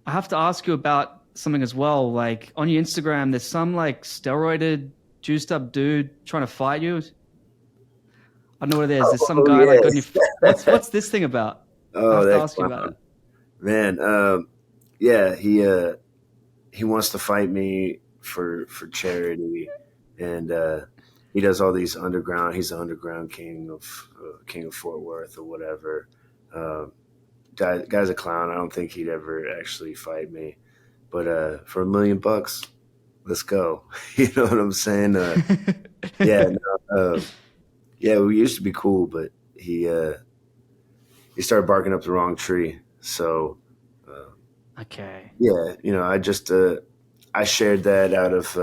S2: I have to ask you about something as well. Like on your Instagram, there's some like steroided, juiced up dude trying to fight you. I don't know what it is. There's some
S1: Oh
S2: guy like on your.
S1: yeah.
S2: What's this thing about? I
S1: Oh,
S2: have to
S1: that
S2: ask you about
S1: clown,
S2: it.
S1: man. Yeah, he wants to fight me for charity, and he does all these underground. He's the underground king of Fort Worth or whatever. Um, guy's a clown. I don't think he'd ever actually fight me, but for $1 million, let's go. You know what I'm saying? Yeah, no, yeah. We used to be cool, but he started barking up the wrong tree. So uh,
S2: Okay.
S1: yeah, I just I shared that out of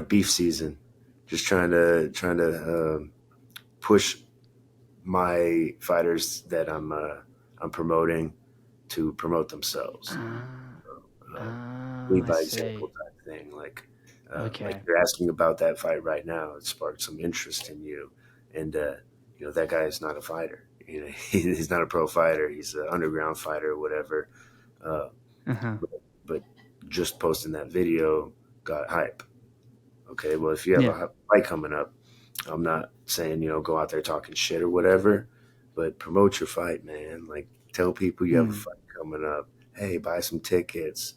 S1: beef season, just trying to push my fighters that I'm promoting to promote themselves. Uh, Lead
S2: I
S1: by example
S2: see.
S1: type thing. Like
S2: Okay.
S1: you're asking about that fight right now, it sparked some interest in you, and that guy is not a fighter. He's not a pro fighter. He's an underground fighter or whatever. Uh,
S2: Uh-huh.
S1: but just posting that video got hype. Okay, well, if you have
S2: Yeah.
S1: a fight coming up, I'm not saying go out there talking shit or whatever, but promote your fight, man. Like tell people you have a
S2: Hmm.
S1: fight coming up. Hey, buy some tickets.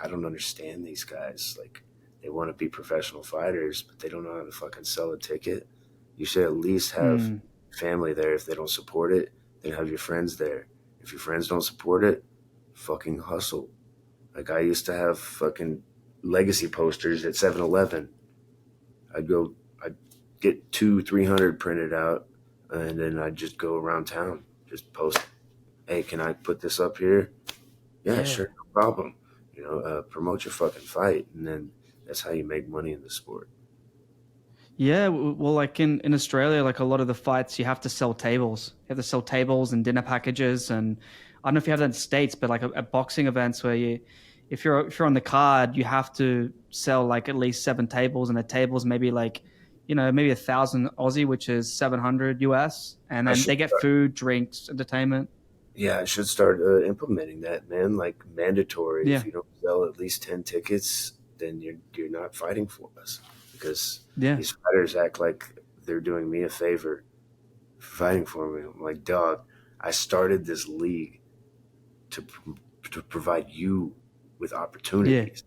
S1: I don't understand these guys. Like they want to be professional fighters, but they don't know how to fucking sell a ticket. You should at least have
S2: Hmm.
S1: family there. If they don't support it, then have your friends there. If your friends don't support it, fucking hustle. Like I used to have fucking legacy posters at 7-Eleven. I'd get 300 printed out, and then I'd just go around town, just post, hey, can I put this up here? Yeah,
S2: Yeah.
S1: sure, no problem. Promote your fucking fight, and then that's how you make money in the sport.
S2: Yeah, well, like in Australia, like a lot of the fights, you have to sell tables. You have to sell tables and dinner packages, and I don't know if you have that in the States, but like at boxing events where if you're on the card, you have to sell like at least 7 tables, and the tables maybe like, maybe 1,000 Aussie, which is 700 US, and
S1: I
S2: then
S1: should
S2: they get food, drinks, entertainment.
S1: Yeah, I should start implementing that, man. Like mandatory. If
S2: Yeah,
S1: you don't sell at least 10 tickets, then you're not fighting for us because
S2: yeah,
S1: these fighters act like they're doing me a favor for fighting for me. I'm like, dog, I started this league to to provide you with
S2: yeah,
S1: opportunities.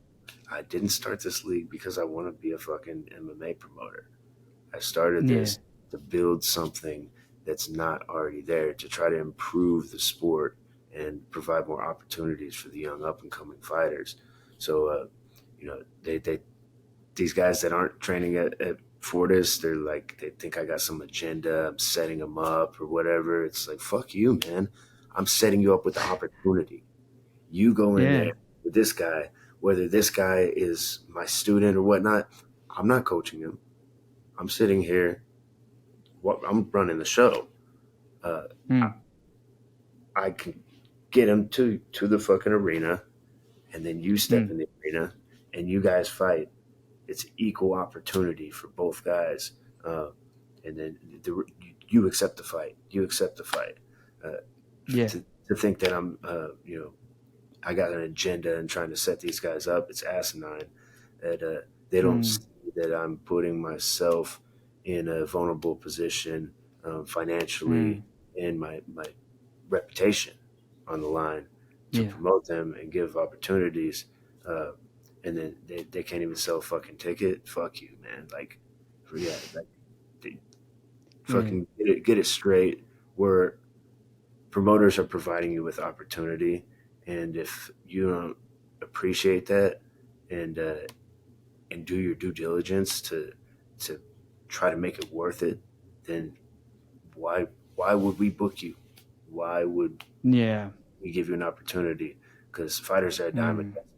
S1: I didn't start this league because I want to be a fucking MMA promoter. I started
S2: yeah,
S1: this to build something that's not already there, to try to improve the sport and provide more opportunities for the young up and coming fighters. So, they these guys that aren't training at Fortis, they think I got some agenda. I'm setting them up or whatever. It's like, fuck you, man. I'm setting you up with the opportunity. You go in
S2: yeah,
S1: there with this guy, whether this guy is my student or whatnot. I'm not coaching him. I'm sitting here. I'm running the show. Uh, I,
S2: mm,
S1: I can get him to the fucking arena, and then you step
S2: mm,
S1: in the arena, and you guys fight. It's equal opportunity for both guys, uh, and then you accept the fight. You accept the fight. Uh,
S2: yeah,
S1: to think that I got an agenda and trying to set these guys up. It's asinine that they don't
S2: mm,
S1: see that I'm putting myself in a vulnerable position financially
S2: mm,
S1: and my reputation on the line. to
S2: Yeah.
S1: promote them and give opportunities, uh, and then they can't even sell a fucking ticket. Fuck you, man. Like, yeah, like, they,
S2: Yeah.
S1: fucking get it straight. Where promoters are providing you with opportunity, and if you don't appreciate that and and do your due diligence to try to make it worth it, then why why would we book you? Why would
S2: Yeah.
S1: we give you an opportunity? Because fighters are a dime a
S2: Mm.
S1: dozen.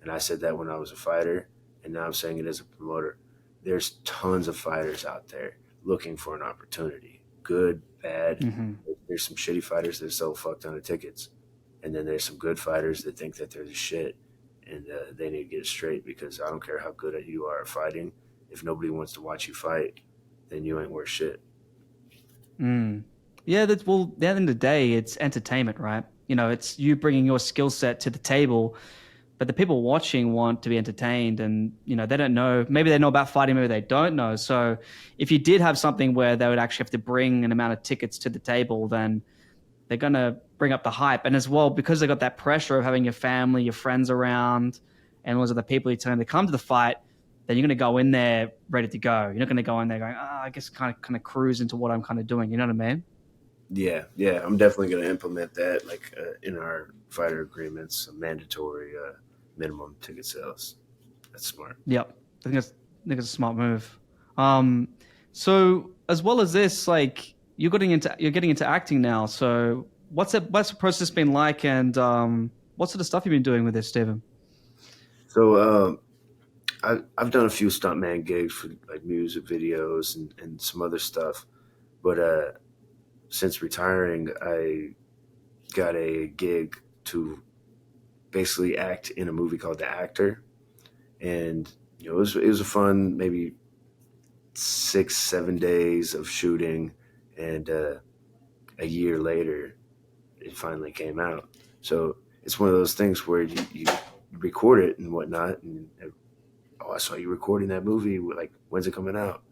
S1: And I said that when I was a fighter, and now I'm saying it as a promoter. There's tons of fighters out there looking for an opportunity, good, bad.
S2: Hmm.
S1: There's some shitty fighters that sell a fuck ton of tickets, and then there's some good fighters that think that they're the shit, and they need to get it straight, because I don't care how good you are at fighting. If nobody wants to watch you fight, then you ain't worth shit.
S2: Mm. Yeah, that's well. At the end of the day, it's entertainment, right? It's you bringing your skill set to the table, but the people watching want to be entertained, and they don't know. Maybe they know about fighting, maybe they don't know. So, if you did have something where they would actually have to bring an amount of tickets to the table, then they're gonna bring up the hype, and as well because they got that pressure of having your family, your friends around, and those are the people you turn to come to the fight. Then you're gonna go in there ready to go. You're not gonna go in there going, I guess kind of cruise into what I'm kind of doing. You know what I mean?
S1: Yeah, yeah, I'm definitely going to implement that, like in our fighter agreements, a mandatory minimum ticket sales. That's smart.
S2: Yep. I think it's a smart move. Um, so as well as this, like you're getting into acting now. So what's the process been like, and what sort of stuff you've been doing with this, Stephen?
S1: So I've done a few stuntman gigs for like music videos and some other stuff, but since retiring, I got a gig to basically act in a movie called The Actor, and it was a fun maybe 6 7 days of shooting, and a year later it finally came out. So it's one of those things where you record it and whatnot, and oh, I saw you recording that movie. Like, when's it coming out?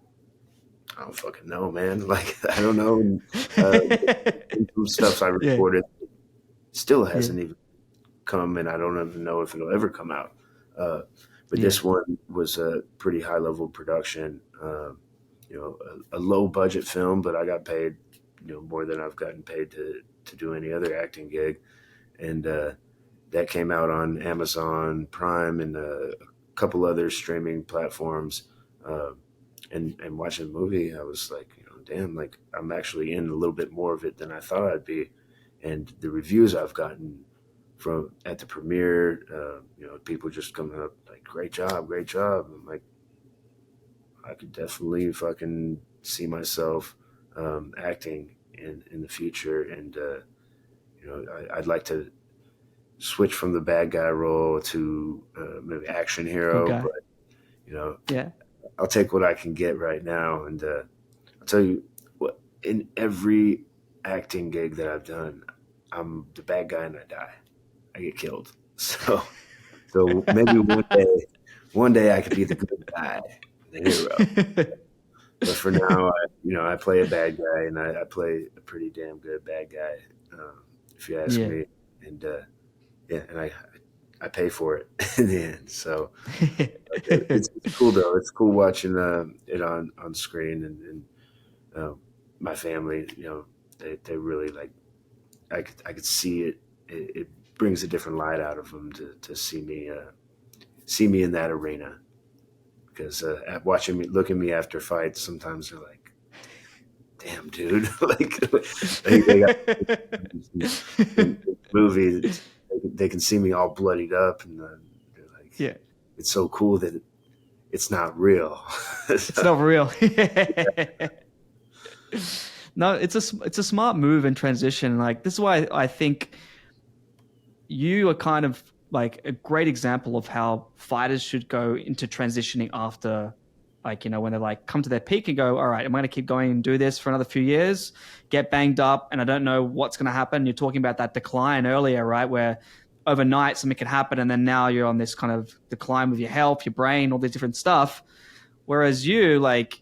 S1: I don't fucking know, man. Like, I don't know. And, some stuff I
S2: Yeah,
S1: recorded still
S2: yeah,
S1: hasn't even come, and I don't even know if it'll ever come out. Uh, but
S2: yeah.
S1: this one was a pretty high level production. A low budget film, but I got paid, more than I've gotten paid to do any other acting gig, and that came out on Amazon Prime and a couple other streaming platforms. Uh, and watching the movie, I was like, damn, like I'm actually in a little bit more of it than I thought I'd be. And the reviews I've gotten from at the premiere, people just coming up like, great job, great job. I'm like, I could definitely fucking see myself acting in the future, and I'd like to switch from the bad guy role to maybe action
S2: Good
S1: hero,
S2: guy.
S1: but you know,
S2: Yeah.
S1: I'll take what I can get right now. And I'll tell you what, in every acting gig that I've done, I'm the bad guy and I die. I get killed. So maybe one day I could be the good guy, the hero. But for now, I play a bad guy, and I play a pretty damn good bad guy, if you ask
S2: Yeah.
S1: me. And yeah, and I pay for it in the end. So it's cool though. It's cool watching it on screen, and uh, my family. They really like. I could see it. It brings a different light out of them to see me in that arena, because at watching me look at me after fights, sometimes they're like, damn, dude, like they got in movies, they can see me all bloodied up, and they're like,
S2: Yeah.
S1: it's so cool that it's not real.
S2: It's
S1: So,
S2: not real. No, it's a smart move and transition. Like this is why I think you are kind of like a great example of how fighters should go into transitioning after, like, when they like come to their peak and go, all right, I'm going to keep going and do this for another few years, get banged up, and I don't know what's going to happen. You're talking about that decline earlier, right? Where overnight something can happen, and then now you're on this kind of decline with your health, your brain, all this different stuff. Whereas you, like,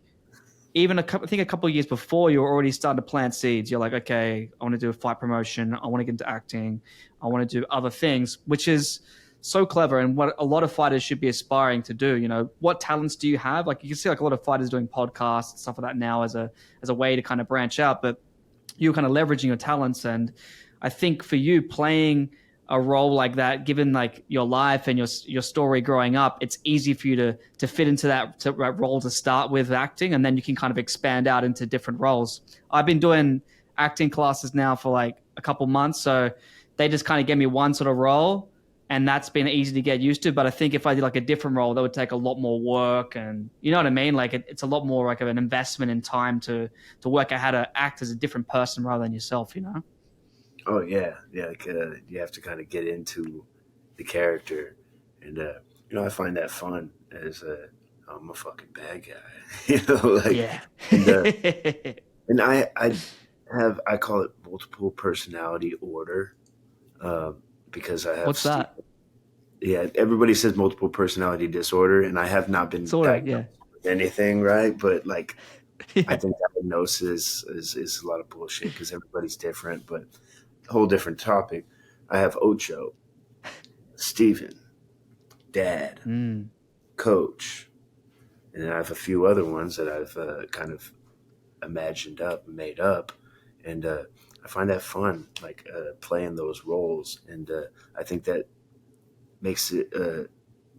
S2: even I think a couple of years before, you were already starting to plant seeds. You're like, okay, I want to do a fight promotion. I want to get into acting. I want to do other things, which is so clever and what a lot of fighters should be aspiring to do. You know, what talents do you have? Like you can see like a lot of fighters doing podcasts and stuff like that now as a way to kind of branch out, but you're kind of leveraging your talents. And I think for you playing a role like that, given like your life and your story growing up, it's easy for you to fit into that role to start with acting, and then you can kind of expand out into different roles. I've been doing acting classes now for like a couple months, so they just kind of give me one sort of role, and that's been easy to get used to. But I think if I did like a different role, that would take a lot more work, and you know what I mean? Like it's a lot more like of an investment in time to work out how to act as a different person rather than yourself, you know?
S1: Oh yeah, yeah. Like, you have to kind of get into the character, and I find that fun as I'm a fucking bad guy, like,
S2: Yeah.
S1: and I call it multiple personality order, because I have
S2: What's that?
S1: yeah. Everybody says multiple personality disorder, and I have not been
S2: Sort of,
S1: diagnosed
S2: yeah.
S1: with anything, right? But like, I
S2: Yeah.
S1: think diagnosis is a lot of bullshit because everybody's different, but whole different topic. I have Ocho, Steven, Dad,
S2: Mm.
S1: Coach, and then I have a few other ones that I've kind of made up, and I find that fun, like playing those roles, and I think that makes it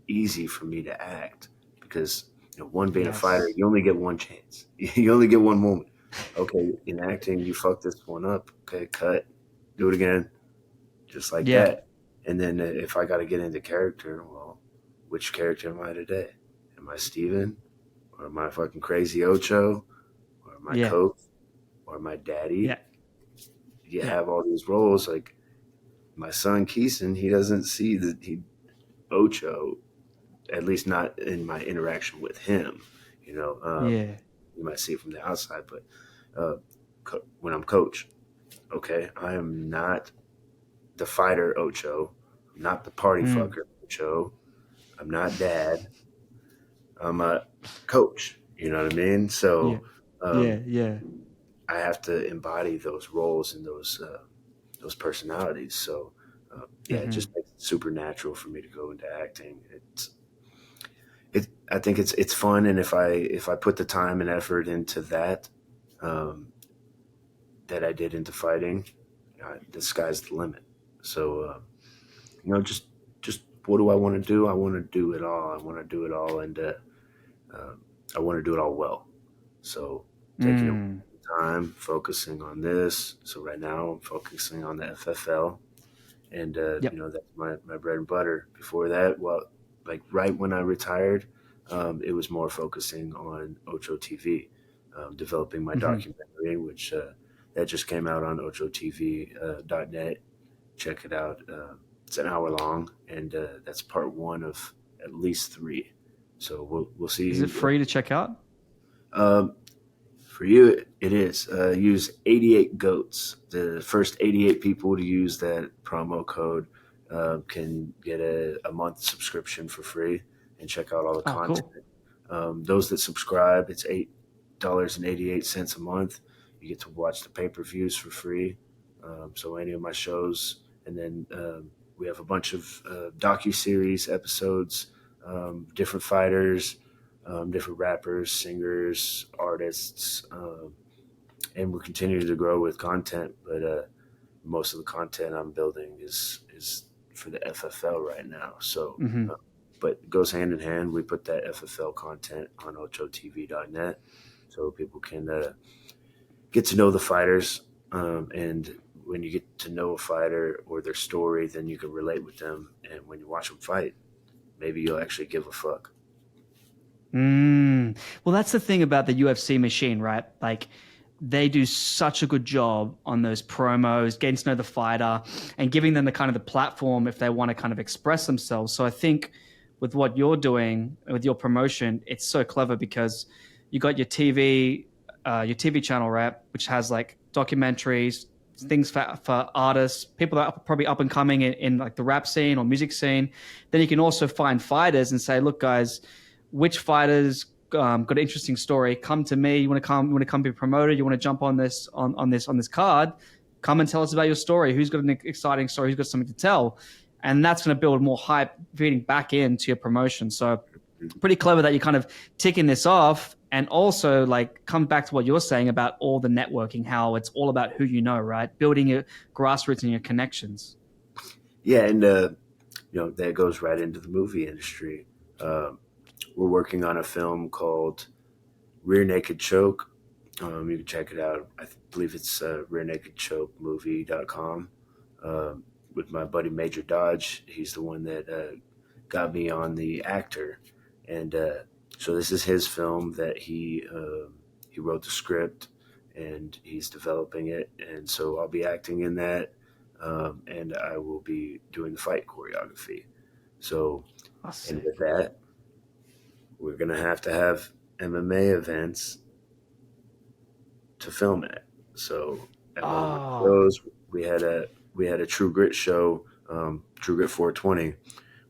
S1: easy for me to act because one being a fighter,
S2: Yes.
S1: you only get one chance, you only get one moment. Okay, in acting, you fuck this one up. Okay, cut, do it again, just like
S2: Yeah.
S1: that. And then if I got to get into character, well, which character am I today? Am I Steven? Or am I fucking crazy Ocho? Or am I
S2: Yeah.
S1: Coach? Or am I Daddy?
S2: Yeah.
S1: You
S2: Yeah.
S1: have all these roles. Like my son Keeson, he doesn't see that he Ocho, at least not in my interaction with him.
S2: Yeah.
S1: You might see it from the outside, but uh, when I'm Coach, okay, I am not the fighter Ocho. I'm not the party
S2: Mm.
S1: fucker Ocho. I'm not Dad. I'm a coach. You know what I mean?
S2: Yeah.
S1: So
S2: Yeah.
S1: um,
S2: Yeah.
S1: I have to embody those roles and those personalities. So yeah, it
S2: Mm-hmm.
S1: just makes it super natural for me to go into acting. I think it's fun, and if I put the time and effort into that, um, that I did into fighting, the sky's the limit. So just what do I want to do? I want to do it all. I want to do it all, and I want to do it all well. So taking it
S2: Mm.
S1: time, focusing on this. So right now I'm focusing on the FFL, and
S2: Yep.
S1: that's my bread and butter. Before that, well, like right when I retired, it was more focusing on Ocho TV, developing my
S2: Mm-hmm.
S1: documentary, which that just came out on ochotv.net. Check it out. It's an hour long, and that's part one of at least three. So we'll
S2: Is it
S1: see.
S2: free to check out?
S1: Um, for you, it is. Use 88 goats. The first 88 people to use that promo code can get a month subscription for free and check out all the
S2: Oh,
S1: content.
S2: cool.
S1: Those that subscribe, it's $8.88 a month. You get to watch the pay-per-views for free. So any of my shows, and then we have a bunch of docu-series episodes, different fighters, different rappers, singers, artists, and we're continuing to grow with content. But most of the content I'm building is for the FFL right now. So,
S2: Mm-hmm.
S1: but it goes hand in hand. We put that FFL content on ochotv.net so people can get to know the fighters. And when you get to know a fighter or their story, then you can relate with them. And when you watch them fight, maybe you'll actually give a fuck.
S2: Mm. Well, that's the thing about the UFC machine, right? Like they do such a good job on those promos, getting to know the fighter and giving them the kind of the platform if they want to kind of express themselves. So I think with what you're doing with your promotion, it's so clever because you got your TV channel, right? Which has like documentaries, things for artists, people that are probably up and coming in like the rap scene or music scene. Then you can also find fighters and say, look, guys, which fighters got an interesting story, come to me. You want to come be promoted. You want to jump on this card. Come and tell us about your story. Who's got an exciting story? Who's got something to tell? And that's going to build more hype feeding back into your promotion. So pretty clever that you're kind of ticking this off, and also like come back to what you're saying about all the networking, how it's all about who you know, right? Building your grassroots and your connections.
S1: Yeah, and that goes right into the movie industry. We're working on a film called Rear Naked Choke. You can check it out. I believe it's rearnakedchokemovie.com. With my buddy Major Dodge. He's the one that got me on the actor, and so this is his film that he wrote the script and he's developing it, and so I'll be acting in that, and I will be doing the fight choreography. So, and with that, we're gonna have to have MMA events to film it. So at one of the shows, we had a True Grit show, True Grit 420,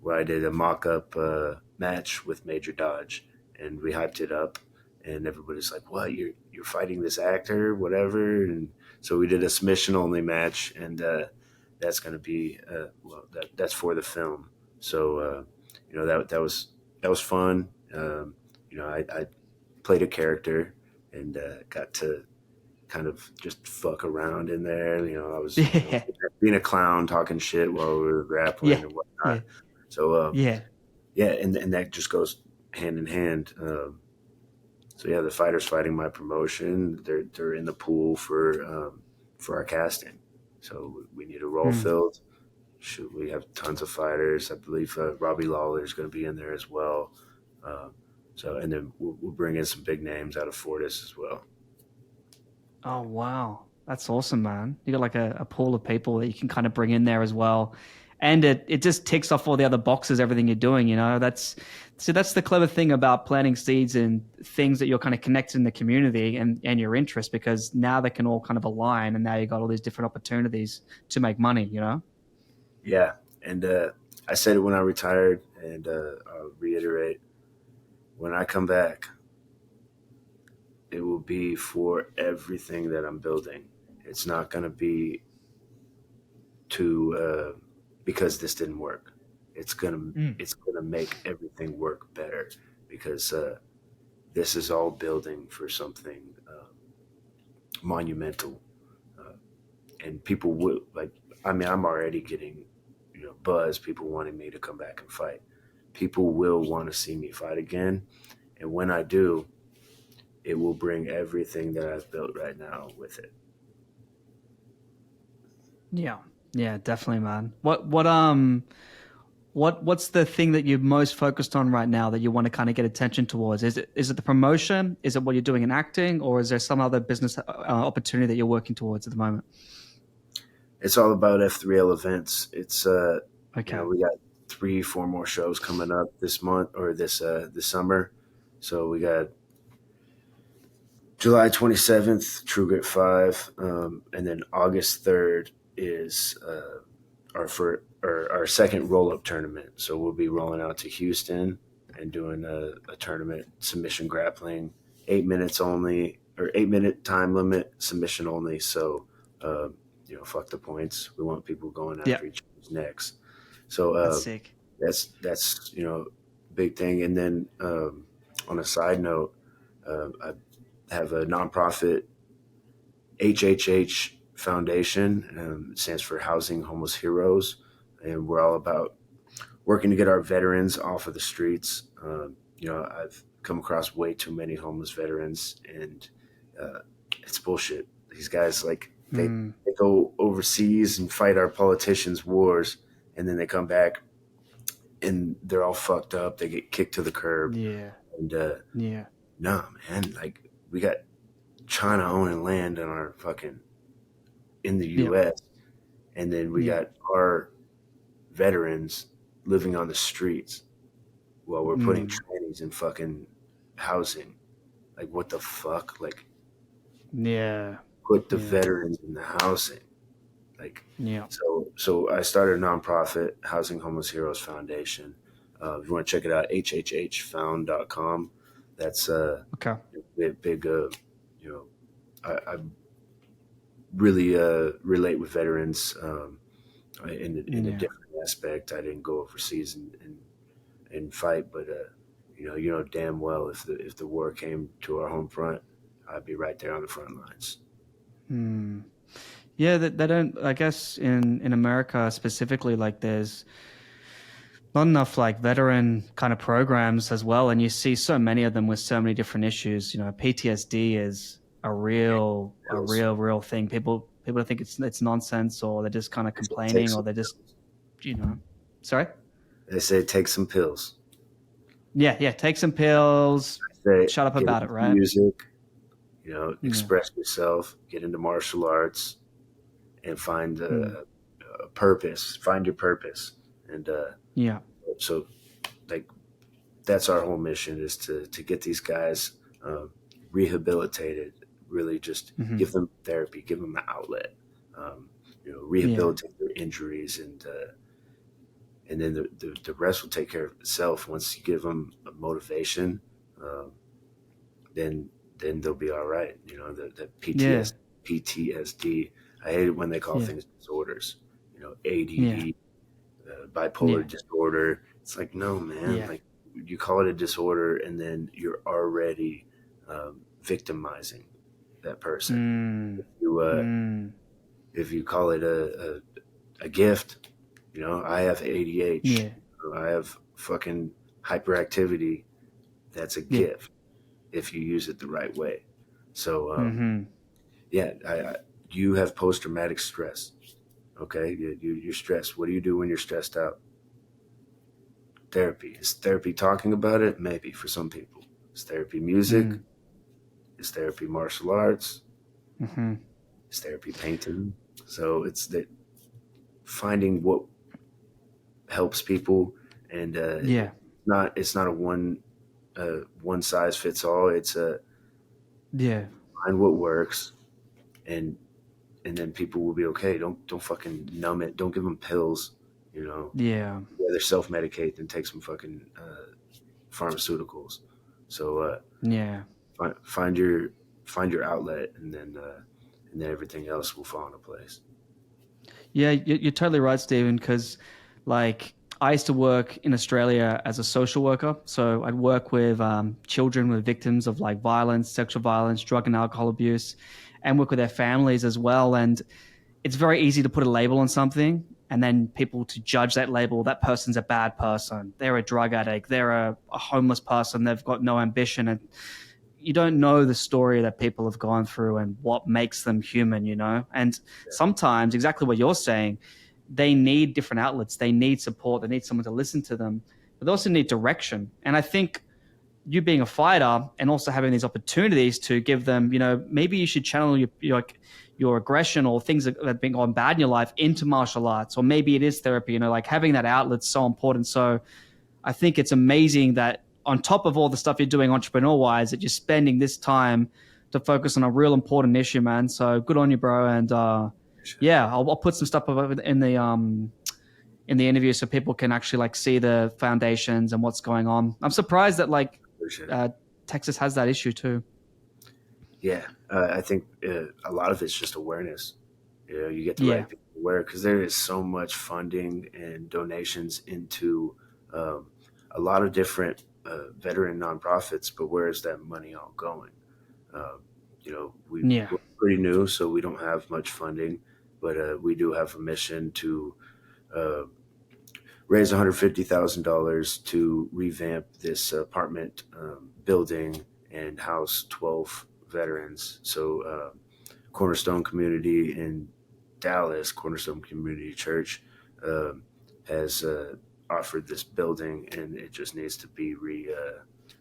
S1: where I did a mock up match with Major Dodge, and we hyped it up, and everybody's like, "What? You're fighting this actor, whatever?" And so we did a submission only match, and that's going to be that's for the film. So that was fun. I played a character and got to kind of just fuck around in there. I was being a clown, talking shit while we were grappling and whatnot.
S2: Yeah.
S1: So
S2: Yeah.
S1: yeah, and that just goes hand in hand. So yeah, the fighters fighting my promotion, they're in the pool for our casting. So we need a role filled. Shoot, we have tons of fighters. I believe Robbie Lawler is going to be in there as well. And then we'll bring in some big names out of Fortis as well.
S2: Oh, wow. That's awesome, man. You got like a pool of people that you can kind of bring in there as well. And it just ticks off all the other boxes, everything you're doing, that's the clever thing about planting seeds and things that you're kind of connected in the community and your interest, because now they can all kind of align, and now you got all these different opportunities to make money.
S1: Yeah. And I said it when I retired, and I'll reiterate, when I come back, it will be for everything that I'm building. It's not going to be because this didn't work. It's gonna make everything work better, because this is all building for something monumental, and people will like. I mean, I'm already getting buzz. People wanting me to come back and fight. People will want to see me fight again, and when I do, it will bring everything that I've built right now with it.
S2: Yeah, definitely, man. What's the thing that you're most focused on right now that you want to kind of get attention towards? Is it the promotion? Is it what you're doing in acting, or is there some other business opportunity that you're working towards at the moment?
S1: It's all about F3L events. It's
S2: Okay.
S1: we got 3-4 more shows coming up this month, or this summer. So we got July 27th, True Grit 5, and then August 3rd is our second roll up tournament. So we'll be rolling out to Houston and doing a tournament, submission grappling, 8 minutes only, or 8-minute time limit, submission only. So fuck the points. We want people going after each other's necks. So
S2: That's sick.
S1: That's big thing. And then on a side note, I have a nonprofit, HHH Foundation. It stands for Housing Homeless Heroes, and we're all about working to get our veterans off of the streets. I've come across way too many homeless veterans, and it's bullshit. These guys, like, they go overseas and fight our politicians' wars, and then they come back and they're all fucked up. They get kicked to the curb.
S2: Yeah.
S1: And
S2: Yeah.
S1: nah, man, like, we got China owning land in the U.S., and then we got our veterans living on the streets while we're putting trannies in fucking housing. Like, what the fuck? Like, put the veterans in the housing. Like, so I started a nonprofit, Housing Homeless Heroes Foundation. If you want to check it out, hhhfound.com. That's
S2: Okay.
S1: big. You know, I really relate with veterans in a
S2: Yeah.
S1: different aspect. I didn't go overseas and fight, but you know damn well if the war came to our home front, I'd be right there on the front lines.
S2: Hmm. Yeah, they don't. I guess in America specifically, like there's not enough like veteran kind of programs as well, and you see so many of them with so many different issues. You know, PTSD is
S1: Pills.
S2: real thing. People think it's nonsense, or they're just kind of
S1: They say take
S2: complaining, or
S1: some
S2: they're just
S1: pills.
S2: you know, sorry.
S1: They say take some pills.
S2: Yeah, yeah. Take some pills.
S1: Say
S2: Shut up
S1: get
S2: about
S1: into
S2: it, right?
S1: music. You know,
S2: Yeah,
S1: express yourself. Get into martial arts and find
S2: mm.
S1: a purpose. Find your purpose. And
S2: Yeah,
S1: so, like, that's our whole mission is to get these guys rehabilitated. Really, just
S2: hmm,
S1: give them therapy, give them an outlet. Um,
S2: yeah,
S1: rehabilitate their injuries, and then the rest will take care of itself once you give them a motivation. Um, then they'll be all right. You know, the
S2: yeah,
S1: PTSD. I hate it when they call
S2: yeah,
S1: things disorders. You know,
S2: yeah,
S1: ADD, bipolar
S2: yeah,
S1: disorder. It's like, no, man.
S2: yeah.
S1: Like, you call it a disorder, and then you're already victimizing that person.
S2: Mm,
S1: You
S2: mm,
S1: if you call it a gift, you know, I have ADH.
S2: yeah,
S1: I have fucking hyperactivity. That's a
S2: yeah.
S1: gift if you use it the right way. So
S2: Hmm.
S1: yeah, you have post traumatic stress. Okay, you're stressed. What do you do when you're stressed out? Therapy. Is therapy talking about it? Maybe for some people. Is therapy music?
S2: Mm,
S1: Is therapy martial arts?
S2: hmm.
S1: Is therapy painting? So it's that finding what helps people, and
S2: Yeah,
S1: it's not a one size fits all. It's a
S2: yeah,
S1: find what works, and then people will be okay. Don't fucking numb it. Don't give them pills. You know,
S2: yeah,
S1: rather self medicate than take some fucking pharmaceuticals. So
S2: yeah.
S1: find your outlet, and then everything else will fall into place.
S2: Yeah, you're totally right, Stephen, because like I used to work in Australia as a social worker. So I'd work with children with victims of like violence, sexual violence, drug and alcohol abuse, and work with their families as well. And it's very easy to put a label on something and then people to judge that label. That person's a bad person. They're a drug addict. They're a homeless person. They've got no ambition. And you don't know the story that people have gone through and what makes them human, you know? And sometimes, exactly what you're saying, they need different outlets. They need support. They need someone to listen to them, but they also need direction. And I think you being a fighter and also having these opportunities to give them, you know, maybe you should channel your aggression or things that have been gone bad in your life into martial arts, or maybe it is therapy, you know, like having that outlet's so important. So I think it's amazing that on top of all the stuff you're doing entrepreneur wise, that you're spending this time to focus on a real important issue, man. So good on you, bro. And yeah, I'll put some stuff in the interview so people can actually like see the foundations and what's going on. I'm surprised that like
S1: Appreciate it.
S2: uh, Texas has that issue too.
S1: Yeah, I think a lot of it's just awareness. You know, you get the
S2: Yeah,
S1: right people aware because there is so much funding and donations into um, a lot of different veteran nonprofits, but where is that money all going? Um, you know,
S2: yeah,
S1: we're pretty new, so we don't have much funding, but we do have a mission to uh, raise $150,000 to revamp this apartment building and house 12 veterans. So, Cornerstone Community in Dallas, Cornerstone Community Church, um, has offered this building, and it just needs to be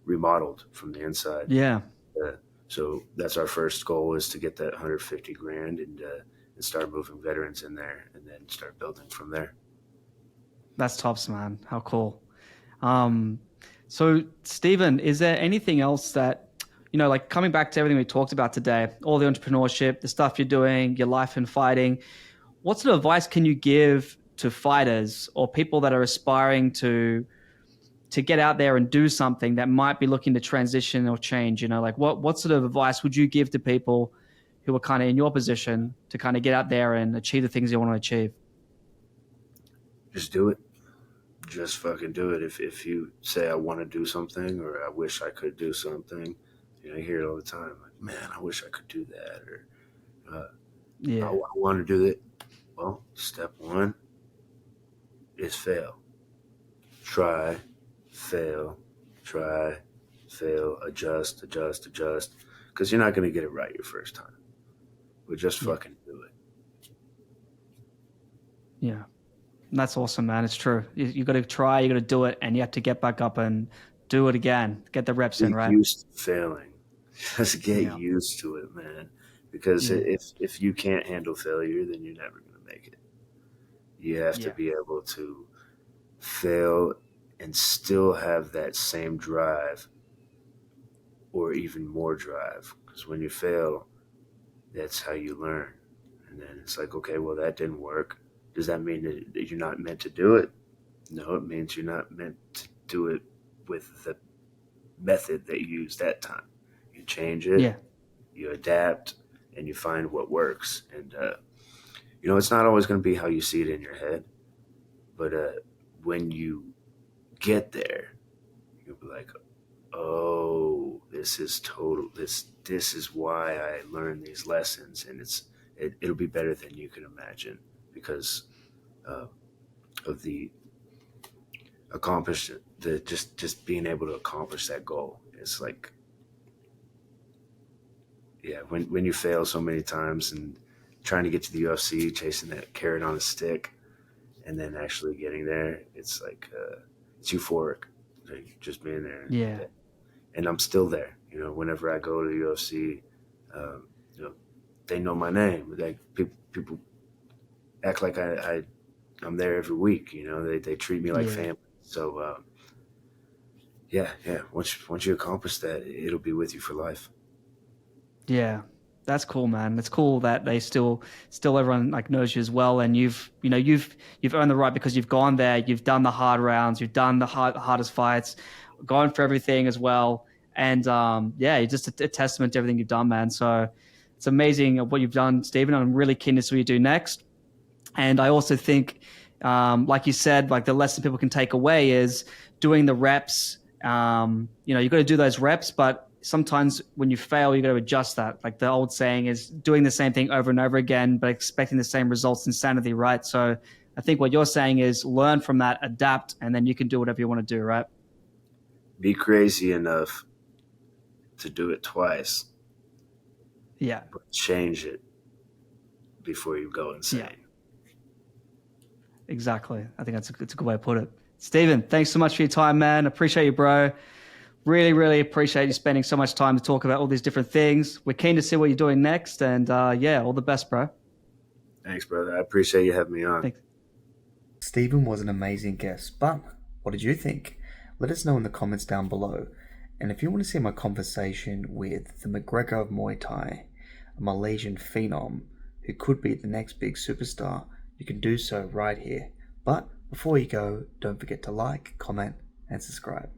S1: remodeled from the inside.
S2: yeah.
S1: Uh, so that's our first goal is to get that 150 grand and start moving veterans in there, and then start building from there.
S2: That's tops, man. How cool. Um, so, Stephen, is there anything else that, you know, like coming back to everything we talked about today, all the entrepreneurship, the stuff you're doing, your life in fighting, what sort of advice can you give to fighters or people that are aspiring to to get out there and do something that might be looking to transition or change? Like what sort of advice would you give to people who are kind of in your position to kind of get out there and achieve the things you want to achieve?
S1: Just do it. Just fucking do it. If you say I want to do something or I wish I could do something, you hear it all the time. Like, man, I wish I could do that, or I
S2: Yeah.
S1: want to do it. Well, step one is fail. Try, fail, try, fail, adjust, adjust, adjust. Because you're not going to get it right your first time. But just
S2: Yeah.
S1: fucking do it.
S2: Yeah. That's awesome, man. It's true. You got to try, you got to do it, and you have to get back up and do it again. Get the reps in,
S1: Get
S2: right?
S1: used to failing. Just get
S2: Yeah.
S1: used to it, man. Because
S2: Yeah.
S1: if you can't handle failure, then you're never going to make it. You have to
S2: Yeah.
S1: be able to fail and still have that same drive or even more drive. Because when you fail, that's how you learn. And then it's like, okay, well, that didn't work. Does that mean that you're not meant to do it? No, it means you're not meant to do it with the method that you used that time. You change it,
S2: Yeah.
S1: you adapt, and you find what works. And, it's not always going to be how you see it in your head. But when you get there, you'll be like, oh, this is total. This is why I learned these lessons, and it'll be better than you can imagine because of the accomplishment, the just being able to accomplish that goal. It's like, yeah, when you fail so many times and trying to get to the UFC, chasing that carrot on a stick, and then actually getting there, it's like it's euphoric, like just being there.
S2: Yeah.
S1: And I'm still there. Whenever I go to the UFC, um, you know, they know my name. Like people act like I'm there every week. They treat me like
S2: Yeah.
S1: family. So yeah. Once you accomplish that, it'll be with you for life.
S2: Yeah. That's cool, man. It's cool that they still everyone like knows you as well, and you've earned the right because you've gone there, you've done the hard rounds, you've done the hardest fights, gone for everything as well, and yeah, you're just a testament to everything you've done, man. So it's amazing what you've done, Stephen. I'm really keen to see what you do next, and I also think, like you said, like the lesson people can take away is doing the reps. You've got to do those reps, but sometimes when you fail, you got to adjust that. Like the old saying is doing the same thing over and over again, but expecting the same results, insanity, right? So I think what you're saying is learn from that, adapt, and then you can do whatever you want to do, right?
S1: Be crazy enough to do it twice,
S2: Yeah.
S1: but change it before you go insane.
S2: Yeah. Exactly. I think it's a good way to put it. Steven, thanks so much for your time, man. Appreciate you, bro. Really, really appreciate you spending so much time to talk about all these different things. We're keen to see what you're doing next. And yeah, all the best, bro.
S1: Thanks, brother. I appreciate you having me on.
S2: Thanks.
S3: Stephen was an amazing guest, but what did you think? Let us know in the comments down below. And if you want to see my conversation with the McGregor of Muay Thai, a Malaysian phenom who could be the next big superstar, you can do so right here. But before you go, don't forget to like, comment, and subscribe.